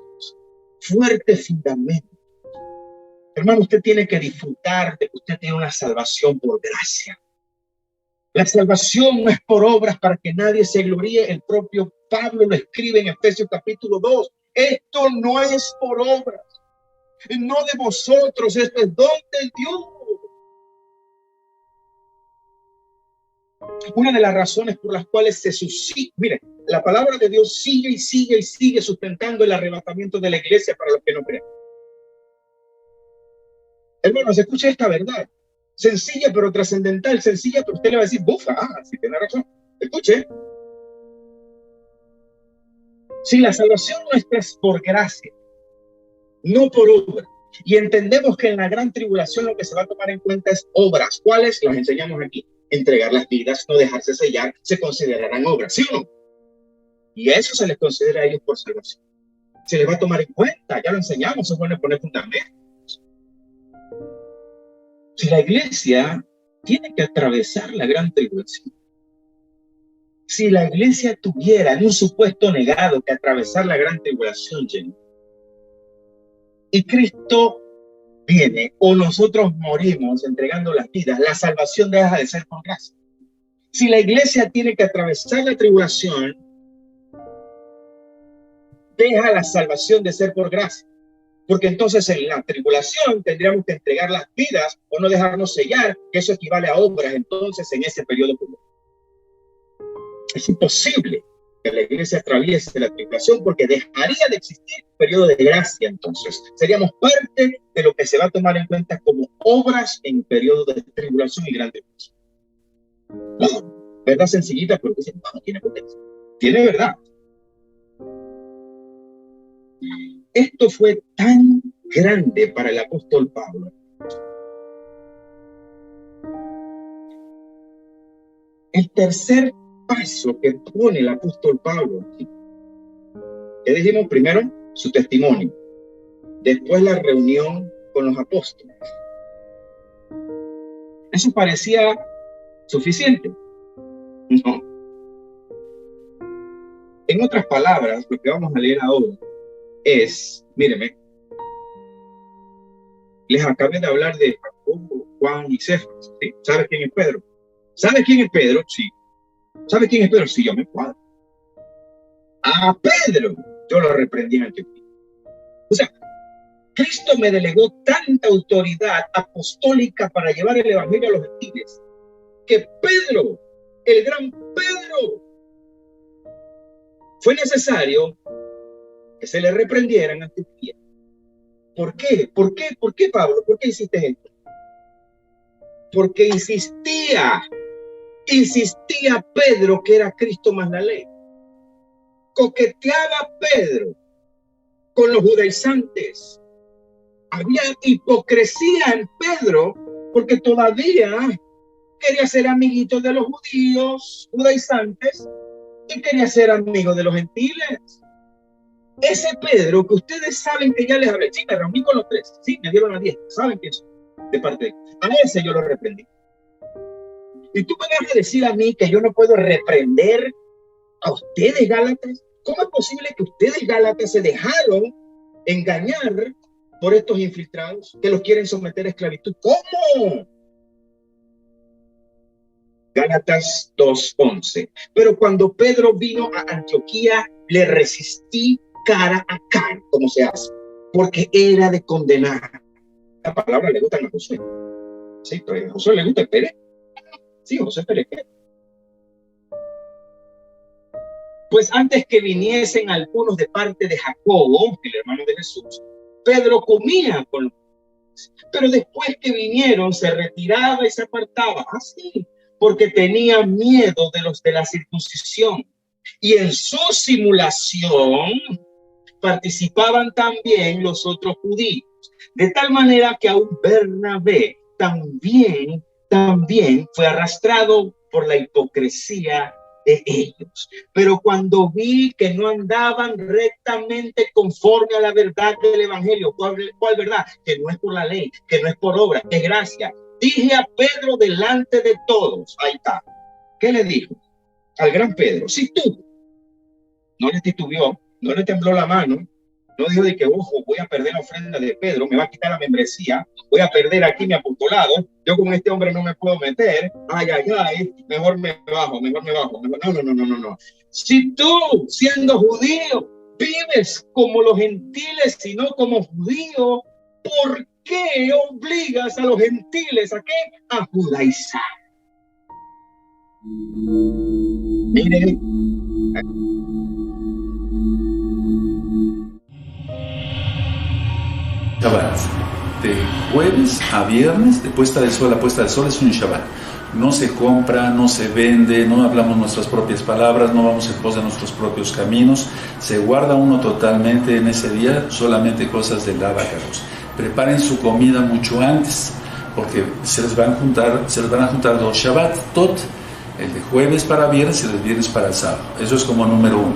Hermano, usted tiene que disfrutar de que usted tiene una salvación por gracia. La salvación no es por obras para que nadie se gloríe. El propio Pablo lo escribe en Efesios capítulo 2. Esto no es por obras, no de vosotros, esto es don de Dios. Una de las razones por las cuales se suscita, mire, la palabra de Dios sigue y sigue y sigue sustentando el arrebatamiento de la iglesia para los que no creen. Hermanos, escuche esta verdad. Sencilla pero trascendental, sencilla, pero usted le va a decir, bufa, sí tiene razón. Escuche. Si la salvación nuestra es por gracia, no por obra, y entendemos que en la gran tribulación lo que se va a tomar en cuenta es obras. ¿Cuáles? Las enseñamos aquí. Entregar las vidas, no dejarse sellar, se considerarán obras, ¿sí o no? Y eso se les considera a ellos por salvación. Se les va a tomar en cuenta, ya lo enseñamos, es bueno poner fundamentos. Si la iglesia tiene que atravesar la gran tribulación, si la iglesia tuviera en un supuesto negado que atravesar la gran tribulación, y Cristo viene o nosotros morimos entregando las vidas, la salvación deja de ser por gracia. Si la iglesia tiene que atravesar la tribulación, deja la salvación de ser por gracia. Porque entonces en la tribulación tendríamos que entregar las vidas o no dejarnos sellar, que eso equivale a obras entonces en ese periodo. Es imposible que la iglesia atraviese la tribulación porque dejaría de existir periodo de gracia. Entonces seríamos parte de lo que se va a tomar en cuenta como obras en periodo de tribulación y gran tribulación. No, verdad sencillita, pero dicen, no, tiene potencia. Tiene verdad. Esto fue tan grande para el apóstol Pablo. El tercer paso que pone el apóstol Pablo, que dijimos primero, su testimonio, después la reunión con los apóstoles. ¿Eso parecía suficiente? No. En otras palabras, lo que vamos a leer ahora es, míreme, les acabé de hablar de Jacobo, Juan y Cefas, ¿sí? ¿Sabes quién es Pedro? ¿Sabes quién es Pedro? Sí. ¿Sabes quién es Pedro? Sí, yo me cuadro. A Pedro yo lo reprendí en Antioquía. O sea, Cristo me delegó tanta autoridad apostólica para llevar el evangelio a los gentiles, que Pedro, el gran Pedro, fue necesario que se le reprendiera en Antioquía. ¿Por qué? ¿Por qué? ¿Por qué, Pablo? ¿Por qué hiciste esto? Porque insistía Pedro que era Cristo más la ley. Coqueteaba Pedro con los judaizantes. Había hipocresía en Pedro porque todavía quería ser amiguito de los judíos, judaizantes, y quería ser amigo de los gentiles. Ese Pedro que ustedes saben que ya les hablé, sí, me reuní con los tres, sí, me dieron las 10, saben que es de parte de a ese yo lo reprendí. Y tú me vas a decir a mí que yo no puedo reprender a ustedes, Gálatas. ¿Cómo es posible que ustedes, Gálatas, se dejaron engañar por estos infiltrados que los quieren someter a esclavitud? ¿Cómo? Gálatas 2:11. Pero cuando Pedro vino a Antioquía, le resistí cara a cara, como se hace, porque era de condenar. La palabra le gusta a Josué. Sí, pero a Josué le gusta el Pérez. Sí, José Pérez. Pues antes que viniesen algunos de parte de Jacobo, el hermano de Jesús, Pedro comía con los, pero después que vinieron se retiraba y se apartaba, así, porque tenía miedo de los de la circuncisión. Y en su simulación participaban también los otros judíos, de tal manera que aún Bernabé también fue arrastrado por la hipocresía de ellos. Pero cuando vi que no andaban rectamente conforme a la verdad del evangelio, ¿cuál verdad? Que no es por la ley, que no es por obra, que es gracia. Dije a Pedro delante de todos, ahí está. ¿Qué le dijo? Al gran Pedro, si tú no le titubeó, no le tembló la mano, no dijo de que, ojo, voy a perder la ofrenda de Pedro, me va a quitar la membresía, voy a perder aquí mi apostolado, yo con este hombre no me puedo meter, ay, mejor me bajo. No. Si tú, siendo judío, vives como los gentiles y no como judío, ¿por qué obligas a los gentiles a qué? A judaizar. Miren. Shabbat. De jueves a viernes, de puesta del sol a puesta del sol, es un Shabbat. No se compra, no se vende, no hablamos nuestras propias palabras, no vamos en pos de nuestros propios caminos. Se guarda uno totalmente en ese día solamente cosas del abacados. Preparen su comida mucho antes, porque se les van a juntar dos Shabbat, tot, el de jueves para viernes y el de viernes para el sábado. Eso es como número 1.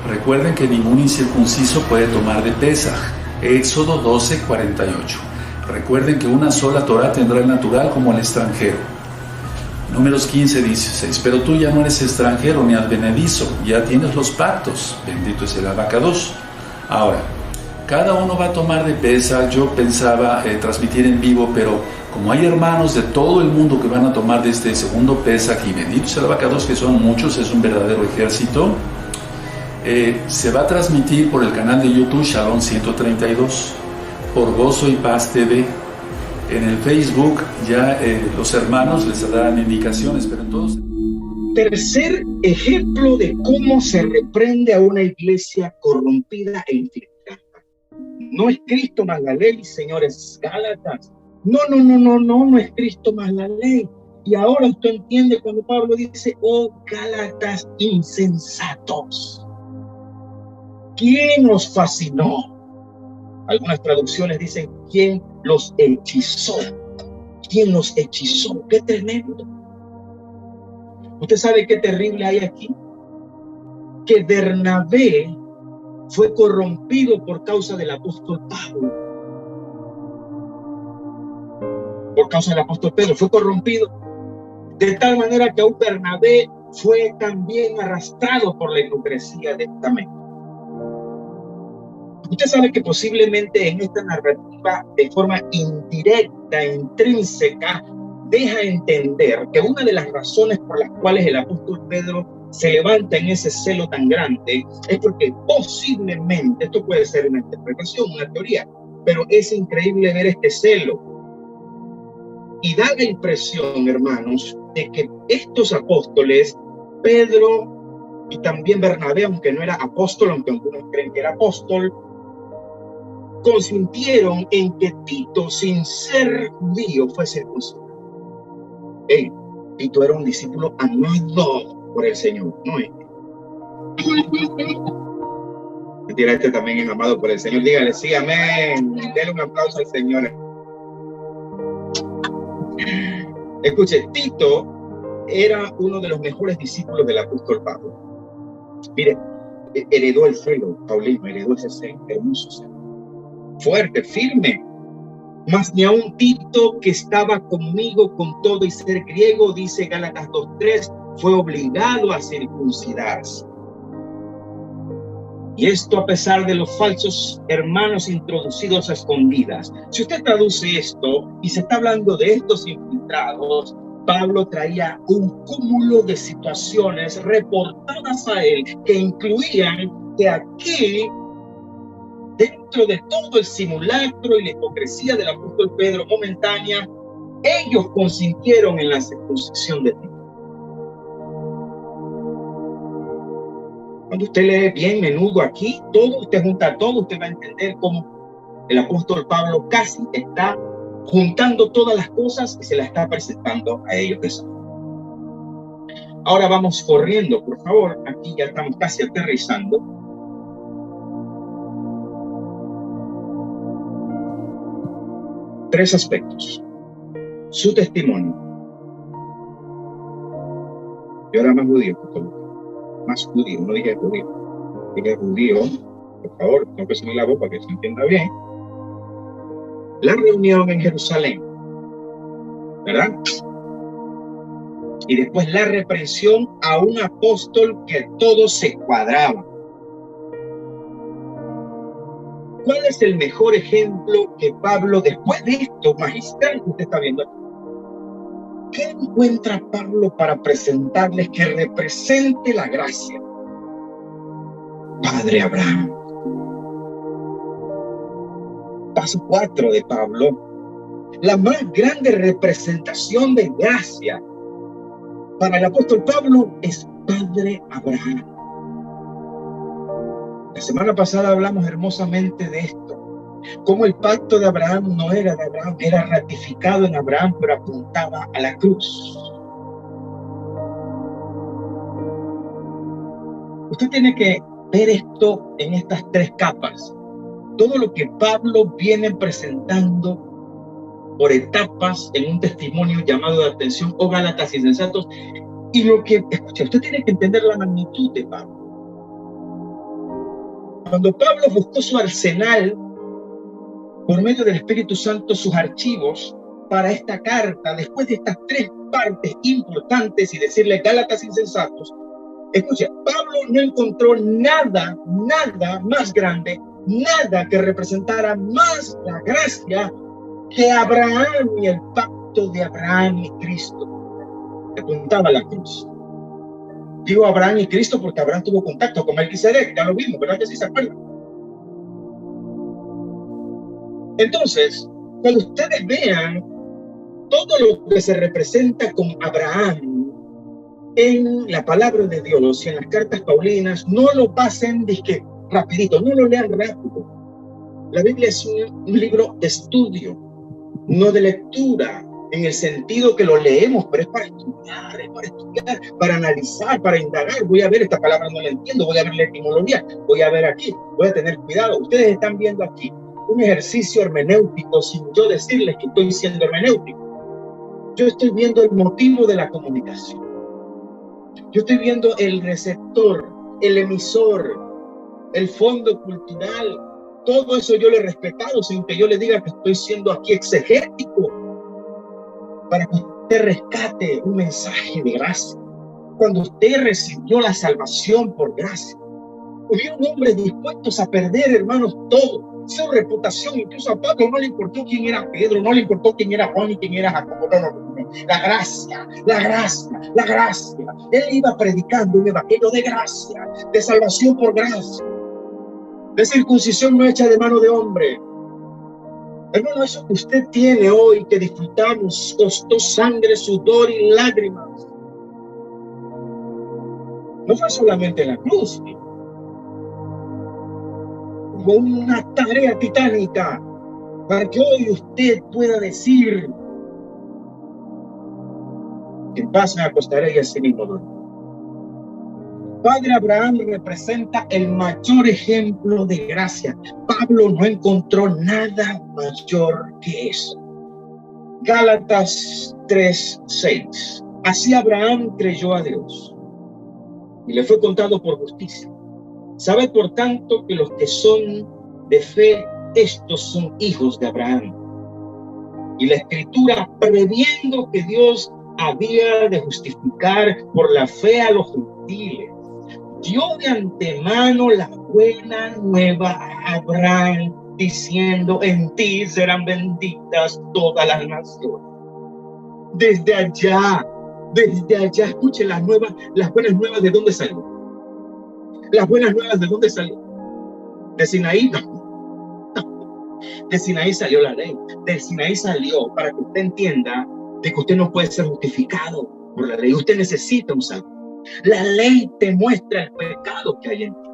Recuerden que ningún incircunciso puede tomar de Pesaj. Éxodo 12:48. Recuerden que una sola Torah tendrá el natural como el extranjero. Números 15:16. Pero tú ya no eres extranjero ni advenedizo, ya tienes los pactos. Bendito es el abacados. Ahora, cada uno va a tomar de Pesaj. Yo pensaba transmitir en vivo, pero como hay hermanos de todo el mundo que van a tomar de este segundo Pesaj, y bendito es el abacados, que son muchos, es un verdadero ejército. Se va a transmitir por el canal de YouTube Shalom 132, por Gozo y Paz TV. En el Facebook ya los hermanos les darán indicaciones, pero en todos. Tercer ejemplo de cómo se reprende a una iglesia corrompida e infiltrada. No es Cristo más la ley, señores Gálatas. No es Cristo más la ley. Y ahora usted entiende cuando Pablo dice, oh Gálatas insensatos, ¿quién os fascinó? Algunas traducciones dicen, ¿quién los hechizó? ¿Quién los hechizó? ¡Qué tremendo! ¿Usted sabe qué terrible hay aquí? Que Bernabé fue corrompido por causa del apóstol Pablo. Por causa del apóstol Pedro, fue corrompido. De tal manera que aún Bernabé fue también arrastrado por la hipocresía de esta mente. Usted sabe que posiblemente en esta narrativa, de forma indirecta, intrínseca, deja entender que una de las razones por las cuales el apóstol Pedro se levanta en ese celo tan grande es porque posiblemente, esto puede ser una interpretación, una teoría, pero es increíble ver este celo. Y da la impresión, hermanos, de que estos apóstoles, Pedro y también Bernabé, aunque no era apóstol, aunque algunos creen que era apóstol, consintieron en que Tito, sin ser judío, fue circuncidado. Tito era un discípulo amado por el Señor, ¿no es? Mentira, este también es amado por el Señor. Dígale, sí, amén. Denle un aplauso al Señor. Escuche, Tito era uno de los mejores discípulos del apóstol Pablo. Mire, heredó el celo, Paulino, heredó ese celo, hermoso celo. Fuerte, firme. Mas ni aun Tito, que estaba conmigo con todo y ser griego, dice Gálatas 2:3, fue obligado a circuncidarse. Y esto a pesar de los falsos hermanos introducidos a escondidas. Si usted traduce esto y se está hablando de estos infiltrados, Pablo traía un cúmulo de situaciones reportadas a él que incluían que aquí, dentro de todo el simulacro y la hipocresía del apóstol Pedro momentánea, ellos consintieron en la circuncisión de Tito. Cuando usted lee bien menudo aquí, todo, usted junta todo, usted va a entender cómo el apóstol Pablo casi está juntando todas las cosas y se las está presentando a ellos de eso. Ahora vamos corriendo, por favor. Aquí ya estamos casi aterrizando. Tres aspectos. Su testimonio. Y ahora más judío, por favor. Más judío, no dije judío. Dije judío, por favor, no presionen la voz para que se entienda bien. La reunión en Jerusalén, ¿verdad? Y después la reprensión a un apóstol que todo se cuadraba. ¿Cuál es el mejor ejemplo que Pablo, después de esto magistral que usted está viendo aquí? ¿Qué encuentra Pablo para presentarles que represente la gracia? Padre Abraham. Paso 4 de Pablo. La más grande representación de gracia para el apóstol Pablo es Padre Abraham. La semana pasada hablamos hermosamente de esto. Cómo el pacto de Abraham no era de Abraham, era ratificado en Abraham, pero apuntaba a la cruz. Usted tiene que ver esto en estas tres capas. Todo lo que Pablo viene presentando por etapas en un testimonio llamado de atención, oh Gálatas insensatos, y lo que, escucha, usted tiene que entender la magnitud de Pablo. Cuando Pablo buscó su arsenal, por medio del Espíritu Santo, sus archivos para esta carta, después de estas tres partes importantes y decirle Gálatas insensatos, escucha, Pablo no encontró nada más grande, nada que representara más la gracia que Abraham y el pacto de Abraham y Cristo, que apuntaba a la cruz. Digo Abraham y Cristo porque Abraham tuvo contacto con Melquisedec, ya lo vimos, ¿verdad que sí se acuerdan? Entonces, cuando ustedes vean todo lo que se representa con Abraham en la palabra de Dios y en las cartas paulinas, no lo pasen disque rapidito, no lo lean rápido. La Biblia es un libro de estudio, no de lectura en el sentido que lo leemos, pero es para estudiar, para analizar, para indagar. Voy a ver, esta palabra no la entiendo, voy a ver la etimología, voy a ver aquí, voy a tener cuidado. Ustedes están viendo aquí un ejercicio hermenéutico sin yo decirles que estoy siendo hermenéutico. Yo estoy viendo el motivo de la comunicación. Yo estoy viendo el receptor, el emisor, el fondo cultural. Todo eso yo le he respetado sin que yo le diga que estoy siendo aquí exegético para que usted rescate un mensaje de gracia. Cuando usted recibió la salvación por gracia, hubieron hombres dispuestos a perder, hermanos, todo, su reputación. Incluso a Pablo no le importó quién era Pedro, no le importó quién era Juan y quién era Jacobo. No. La gracia, la gracia, la gracia. Él iba predicando un evangelio de gracia, de salvación por gracia, de circuncisión no hecha de mano de hombre. Hermano, eso que usted tiene hoy, que disfrutamos, costó sangre, sudor y lágrimas. No fue solamente la cruz, fue una tarea titánica para que hoy usted pueda decir: en paz me acostaré y así mismo dormiré. Padre Abraham representa el mayor ejemplo de gracia. Pablo no encontró nada mayor que eso. Gálatas 3:6. Así Abraham creyó a Dios y le fue contado por justicia. Sabe por tanto que los que son de fe, estos son hijos de Abraham. Y la Escritura, previendo que Dios había de justificar por la fe a los gentiles, dio de antemano la buena nueva a Abraham, diciendo: en ti serán benditas todas las naciones. Desde allá, escuche las buenas nuevas. ¿De dónde salió? Las buenas nuevas, ¿de dónde salió? De Sinaí, no. De Sinaí salió la ley. De Sinaí salió para que usted entienda de que usted no puede ser justificado por la ley. Usted necesita un salvador. La ley te muestra el pecado que hay en ti.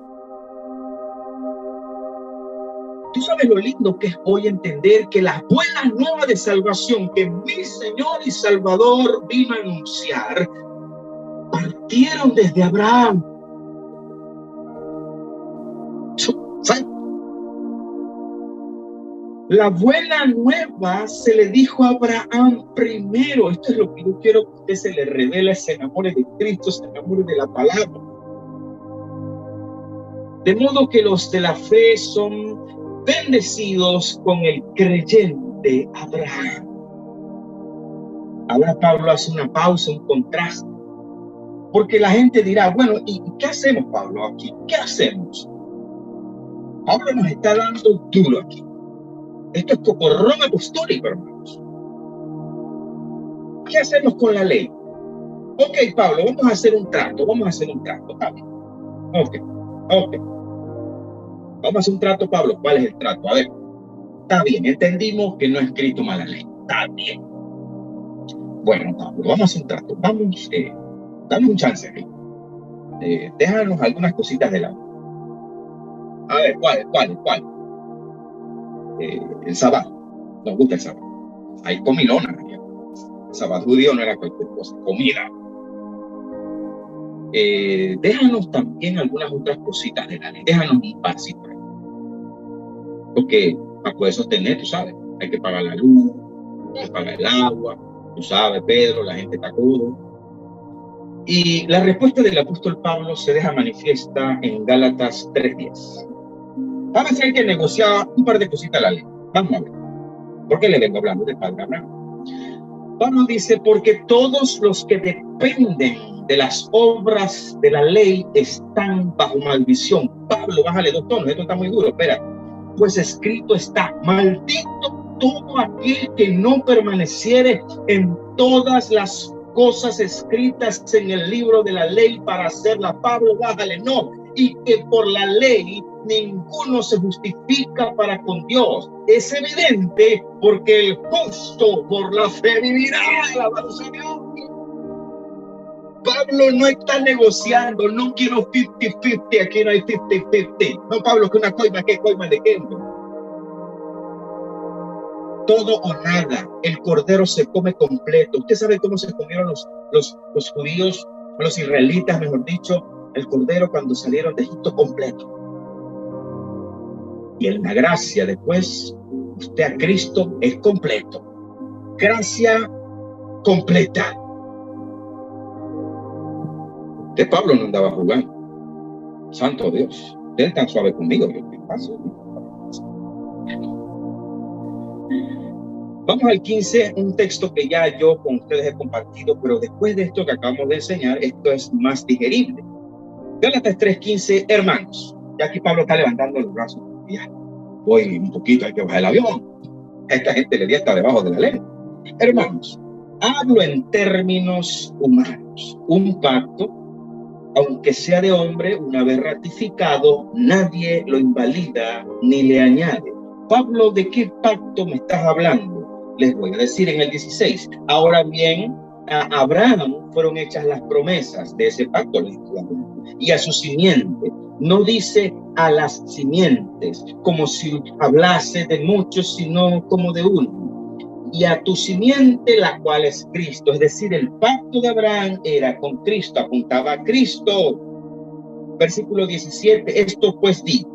Tú sabes lo lindo que es hoy entender que las buenas nuevas de salvación que mi Señor y Salvador vino a anunciar partieron desde Abraham. ¿Sabes? La buena nueva se le dijo a Abraham primero. Esto es lo que yo quiero que usted se le revele, se enamore de Cristo, se enamore de la palabra. De modo que los de la fe son bendecidos con el creyente Abraham. Ahora Pablo hace una pausa, un contraste. Porque la gente dirá: bueno, ¿y qué hacemos, Pablo, aquí? ¿Qué hacemos? Pablo nos está dando duro aquí. Esto es cocorrón apostólico, hermanos. ¿Qué hacemos con la ley? Ok, Pablo, vamos a hacer un trato. Está bien. Ok. Vamos a hacer un trato, Pablo. ¿Cuál es el trato? A ver. Está bien, entendimos que no he escrito mal la ley. Está bien. Bueno, Pablo, vamos a hacer un trato. Vamos, dame un chance aquí. Déjanos algunas cositas de lado. A ver, ¿cuál? El sábado. Nos gusta el sábado. Hay comilona. El sábado judío no era cualquier cosa, comida. Déjanos también algunas otras cositas de la ley. Déjanos un pasito. Porque para poder sostener, tú sabes, hay que pagar la luz, hay que pagar el agua. Tú sabes, Pedro, la gente está codo. Y la respuesta del apóstol Pablo se deja manifiesta en Gálatas 3:10. Vamos a ver si hay que negociar un par de cositas a la ley. Vamos a ver. ¿Por qué le vengo hablando de Padre Abraham? Pablo dice: porque todos los que dependen de las obras de la ley están bajo maldición. Pablo, bájale 2 tonos, esto está muy duro, espera. Pues escrito está: maldito todo aquel que no permaneciere en todas las cosas escritas en el libro de la ley para hacerla. Pablo, bájale, no. Y que por la ley ninguno se justifica para con Dios. Es evidente, porque el justo por la fe vivirá. Alabado sea Dios. Pablo no está negociando. No quiero 50-50, aquí no hay 50-50. No, Pablo, que una coima, ¿qué coima de qué? todo o nada. El cordero se come completo. Usted sabe cómo se comieron los judíos, los israelitas, mejor dicho, el cordero cuando salieron de Egipto completo. Y en la gracia después, usted a Cristo es completo. Gracia completa. De Pablo no andaba jugando. Santo Dios, usted es tan suave conmigo. Yo estoy fácil. Vamos al 15, un texto que ya yo con ustedes he compartido, pero después de esto que acabamos de enseñar, esto es más digerible. Gálatas 3:15, hermanos. Ya aquí Pablo está levantando los brazos. Ya, voy un poquito, hay que bajar el avión. A esta gente le di hasta debajo de la ley. Hermanos, hablo en términos humanos. Un pacto, aunque sea de hombre, una vez ratificado, nadie lo invalida ni le añade. Pablo, ¿de qué pacto me estás hablando? Les voy a decir en el 16. Ahora bien, a Abraham fueron hechas las promesas de ese pacto, y a su simiente. No dice a las simientes, como si hablase de muchos, sino como de uno. Y a tu simiente, la cual es Cristo. Es decir, el pacto de Abraham era con Cristo, apuntaba a Cristo. Versículo 17, esto pues di.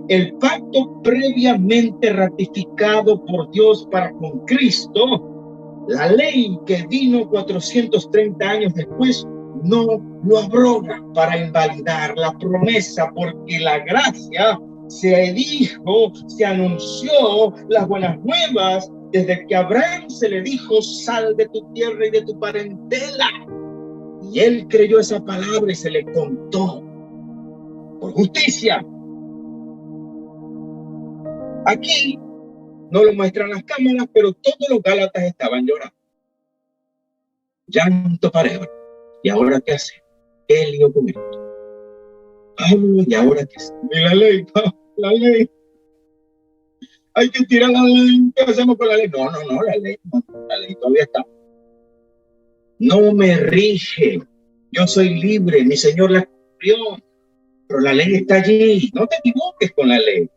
El pacto previamente ratificado por Dios para con Cristo, la ley que vino 430 años después, no lo abroga para invalidar la promesa, porque la gracia se dijo, se anunció las buenas nuevas desde que a Abraham se le dijo, sal de tu tierra y de tu parentela. Y él creyó esa palabra y se le contó por justicia. Aquí no lo muestran las cámaras, pero todos los gálatas estaban llorando. Llanto para Hebra. ¿Y ahora qué hace? ¿Qué lío con esto? Pablo, ¿y ahora qué hace? La ley, la ley. Hay que tirar la ley. ¿Qué hacemos con la ley? No, la ley no. La ley todavía está. No me rige. Yo soy libre. Mi Señor la cumplió. Pero la ley está allí. No te equivoques con la ley.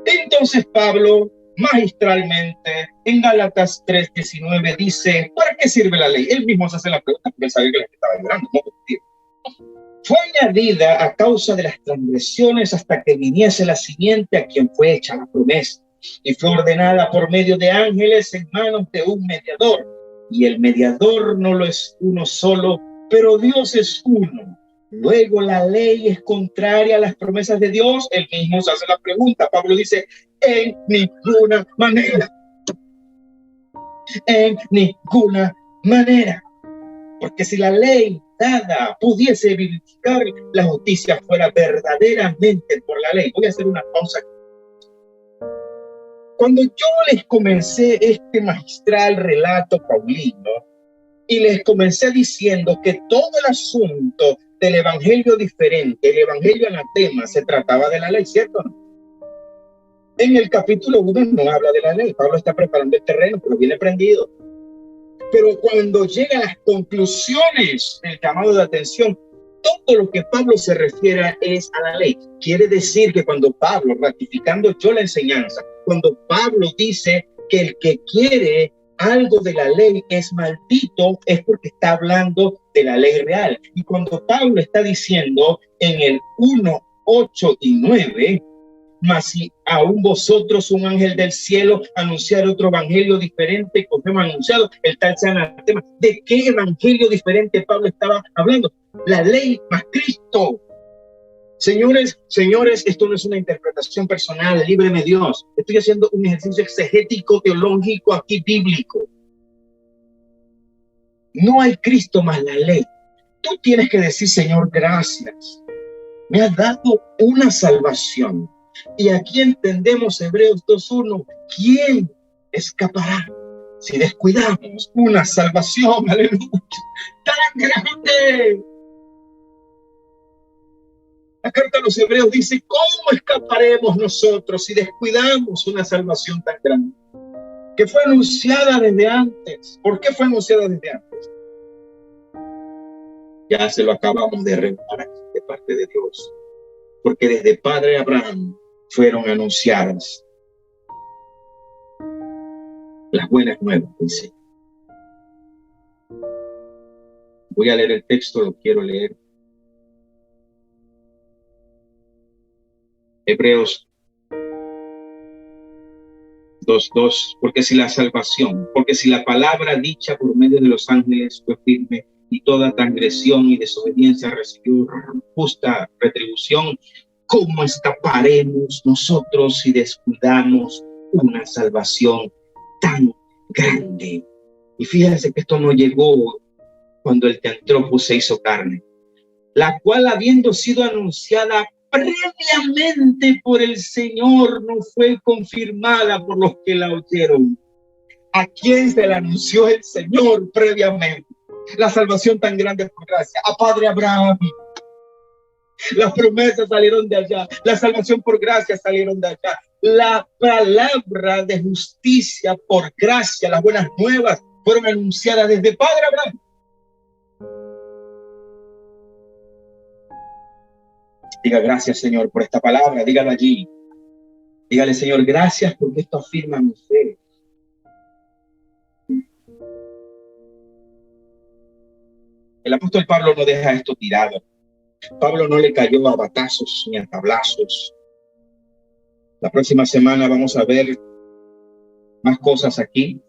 Entonces Pablo, magistralmente, en Gálatas 3:19 dice, ¿para qué sirve la ley? Él mismo se hace la pregunta porque él sabía que la gente estaba llorando. Fue añadida a causa de las transgresiones hasta que viniese la simiente a quien fue hecha la promesa. Y fue ordenada por medio de ángeles en manos de un mediador. Y el mediador no lo es uno solo, pero Dios es uno. Luego la ley es contraria a las promesas de Dios. Él mismo se hace la pregunta. Pablo dice, en ninguna manera. En ninguna manera. Porque si la ley dada pudiese vivificar, la justicia fuera verdaderamente por la ley. Voy a hacer una pausa. Cuando yo les comencé este magistral relato paulino y les comencé diciendo que todo el asunto del evangelio diferente, el evangelio anatema, se trataba de la ley, ¿cierto? En el capítulo 1 no habla de la ley. Pablo está preparando el terreno, pero viene prendido. Pero cuando llega a las conclusiones del llamado de atención, todo lo que Pablo se refiere es a la ley. Quiere decir que cuando Pablo, ratificando yo la enseñanza, cuando Pablo dice que el que quiere algo de la ley es maldito, es porque está hablando de la ley real. Y cuando Pablo está diciendo en el 1, 8 y 9, mas si aún vosotros un ángel del cielo anunciar otro evangelio diferente que os hemos anunciado, el tal sea anatema. ¿De qué evangelio diferente Pablo estaba hablando? La ley más Cristo. Señores, esto no es una interpretación personal, líbreme Dios. Estoy haciendo un ejercicio exegético, teológico, aquí bíblico. No hay Cristo más la ley. Tú tienes que decir, Señor, gracias. Me has dado una salvación. Y aquí entendemos Hebreos 2:1. ¿Quién escapará si descuidamos una salvación? Aleluya. Tan grande. La carta a los Hebreos dice, ¿cómo escaparemos nosotros si descuidamos una salvación tan grande? Que fue anunciada desde antes. ¿Por qué fue anunciada desde antes? Ya se lo acabamos de reparar de parte de Dios. Porque desde Padre Abraham fueron anunciadas las buenas nuevas del Señor. Voy a leer el texto, lo quiero leer. Hebreos 2:2, porque si la palabra dicha por medio de los ángeles fue firme y toda transgresión y desobediencia recibió justa retribución, ¿cómo escaparemos nosotros si descuidamos una salvación tan grande? Y fíjense que esto no llegó cuando el teantropo se hizo carne, la cual habiendo sido anunciada previamente por el Señor, no fue confirmada por los que la oyeron. ¿A quién se la anunció el Señor previamente? La salvación tan grande por gracia. A Padre Abraham. Las promesas salieron de allá. La salvación por gracia salieron de allá. La palabra de justicia por gracia, las buenas nuevas, fueron anunciadas desde Padre Abraham. Diga gracias, Señor, por esta palabra. Dígalo allí. Dígale, Señor, gracias porque esto afirma mi fe. El apóstol Pablo no deja esto tirado. Pablo no le cayó a batazos ni a tablazos. La próxima semana vamos a ver más cosas aquí,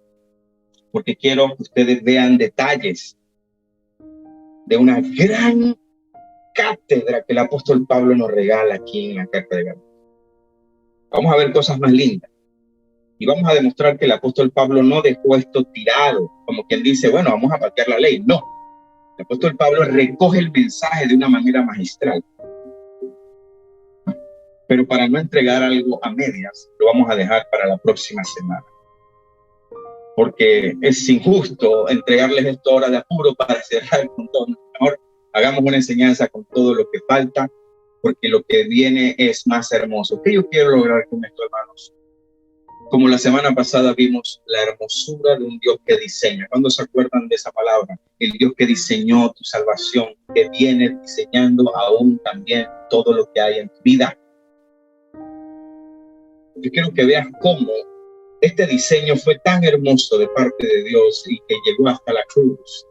porque quiero que ustedes vean detalles de una gran cátedra que el apóstol Pablo nos regala aquí en la carta de Gálatas. Vamos a ver cosas más lindas y vamos a demostrar que el apóstol Pablo no dejó esto tirado, como quien dice, bueno, vamos a patear la ley. No, el apóstol Pablo recoge el mensaje de una manera magistral. Pero para no entregar algo a medias, lo vamos a dejar para la próxima semana. Porque es injusto entregarles esto ahora de apuro para cerrar con todo. Mejor hagamos una enseñanza con todo lo que falta, porque lo que viene es más hermoso. ¿Qué yo quiero lograr con esto, hermanos? Como la semana pasada vimos la hermosura de un Dios que diseña. ¿Cuándo se acuerdan de esa palabra? El Dios que diseñó tu salvación, que viene diseñando aún también todo lo que hay en tu vida. Yo quiero que veas cómo este diseño fue tan hermoso de parte de Dios y que llegó hasta la cruz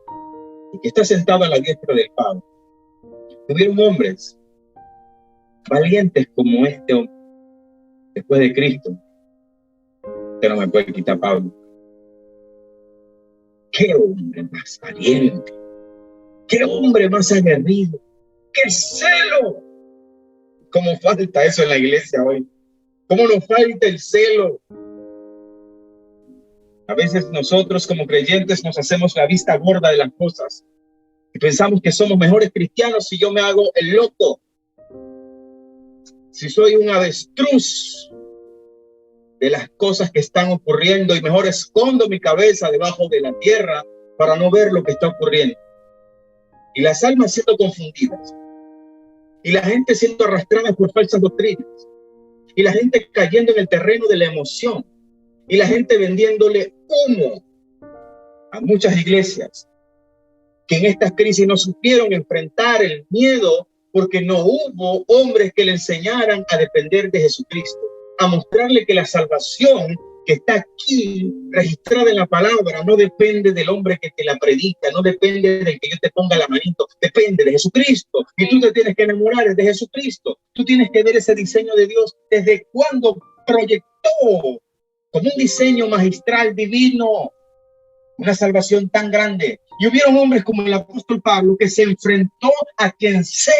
y que está sentado a la diestra del Padre. Hubieron hombres valientes como este hombre después de Cristo. Usted no me puede quitar, Pablo. ¡Qué hombre más valiente! ¡Qué hombre más aguerrido! ¡Qué celo! ¿Cómo falta eso en la iglesia hoy? ¿Cómo nos falta el celo? A veces nosotros como creyentes nos hacemos la vista gorda de las cosas y pensamos que somos mejores cristianos si yo me hago el loco, si soy un avestruz de las cosas que están ocurriendo y mejor escondo mi cabeza debajo de la tierra para no ver lo que está ocurriendo. Y las almas siendo confundidas y la gente siendo arrastrada por falsas doctrinas y la gente cayendo en el terreno de la emoción y la gente vendiéndole humo a muchas iglesias que en estas crisis no supieron enfrentar el miedo porque no hubo hombres que le enseñaran a depender de Jesucristo, a mostrarle que la salvación que está aquí registrada en la palabra no depende del hombre que te la predica, no depende del que yo te ponga la manito, depende de Jesucristo. Y tú te tienes que enamorar de Jesucristo. Tú tienes que ver ese diseño de Dios desde cuando proyectó como un diseño magistral divino una salvación tan grande. Y hubieron hombres como el apóstol Pablo que se enfrentó a quien sea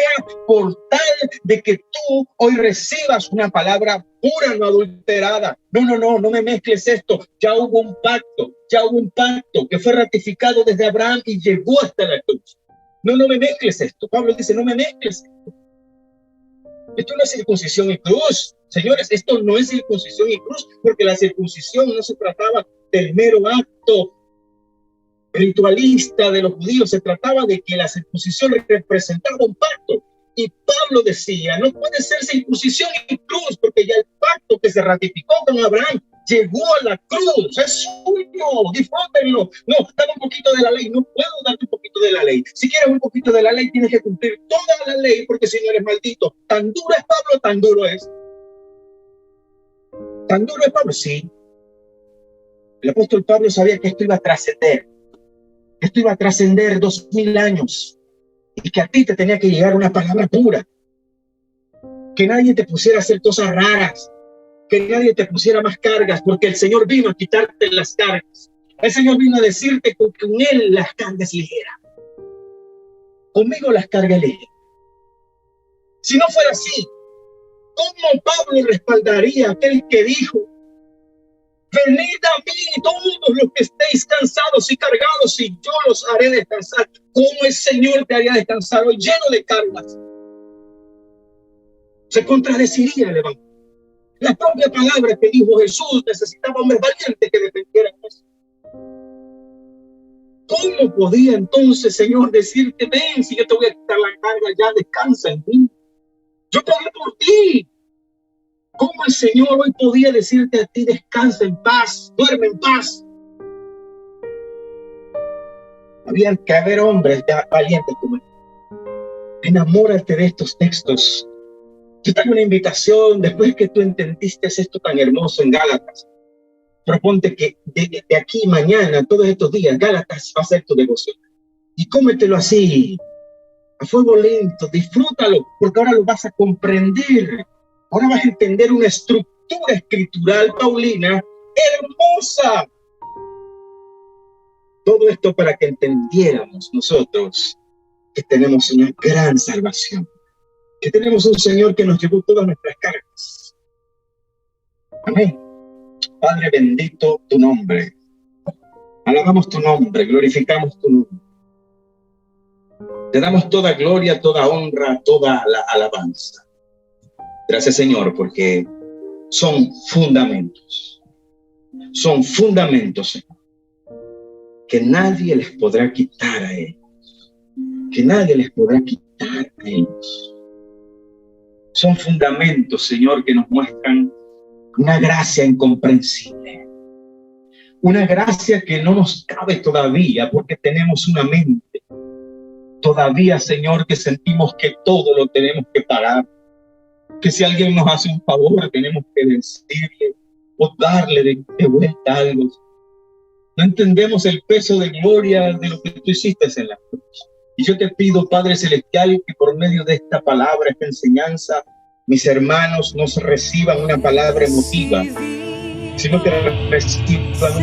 por tal de que tú hoy recibas una palabra pura, no adulterada. No me mezcles esto. Ya hubo un pacto que fue ratificado desde Abraham y llegó hasta la cruz. No me mezcles esto. Pablo dice, no me mezcles esto. Esto no es circuncisión y cruz. Señores, esto no es circuncisión y cruz, porque la circuncisión no se trataba del mero acto ritualista de los judíos, se trataba de que la circuncisión representaba un pacto. Y Pablo decía, no puede ser circuncisión y cruz, porque ya el pacto que se ratificó con Abraham llegó a la cruz, es suyo, disfrútenlo. No, dame un poquito de la ley, no puedo darte un poquito de la ley. Si quieres un poquito de la ley, tienes que cumplir toda la ley, porque si no eres maldito. Tan duro es Pablo, tan duro es. ¿Tan duro es Pablo? Sí. El apóstol Pablo sabía que esto iba a trascender. Esto iba a trascender 2000 años. Y que a ti te tenía que llegar una palabra pura. Que nadie te pusiera a hacer cosas raras. Que nadie te pusiera más cargas. Porque el Señor vino a quitarte las cargas. El Señor vino a decirte que con Él las cargas ligeras. Conmigo las cargas ligeras. Si no fuera así, ¿cómo Pablo respaldaría a aquel que dijo: venid a mí todos los que estéis cansados y cargados, y yo los haré descansar? ¿Cómo el Señor te haría descansar hoy lleno de cargas? Se contradeciría el evangelio. La propia palabra que dijo Jesús necesitaba hombres valientes que defendieran eso. ¿Cómo podía entonces, Señor, decirte: ven, si yo te voy a quitar la carga, ya descansa en mí? Yo pagué por ti. ¿Cómo el Señor hoy podía decirte a ti: descansa en paz, duerme en paz? Había que haber hombres valientes como él. Enamórate de estos textos. Yo tengo una invitación, después que tú entendiste esto tan hermoso en Gálatas. Proponte que de aquí mañana, todos estos días, Gálatas va a ser tu devoción. Y cómetelo así, a fuego lento, disfrútalo, porque ahora lo vas a comprender. Ahora vas a entender una estructura escritural paulina hermosa. Todo esto para que entendiéramos nosotros que tenemos una gran salvación, que tenemos un Señor que nos llevó todas nuestras cargas. Amén. Padre, bendito tu nombre. Alabamos tu nombre, glorificamos tu nombre. Te damos toda gloria, toda honra, toda la alabanza. Gracias, Señor, porque son fundamentos. Son fundamentos, Señor, que nadie les podrá quitar a ellos. Que nadie les podrá quitar a ellos. Son fundamentos, Señor, que nos muestran una gracia incomprensible. Una gracia que no nos cabe todavía porque tenemos una mente. Todavía, Señor, que sentimos que todo lo tenemos que pagar. Que si alguien nos hace un favor, tenemos que decirle o darle de vuelta algo. No entendemos el peso de gloria de lo que tú hiciste en la cruz. Y yo te pido, Padre Celestial, que por medio de esta palabra, esta enseñanza, mis hermanos no reciban una palabra emotiva, sino que reciban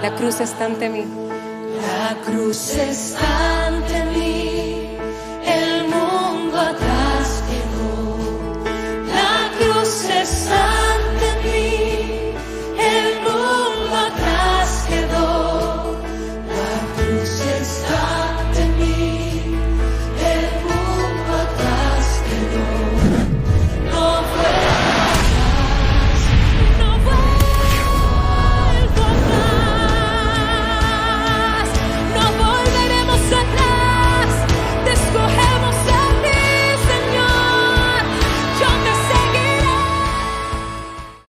La cruz está ante mí. La cruz está ante mí, el mundo atrás quedó. La cruz está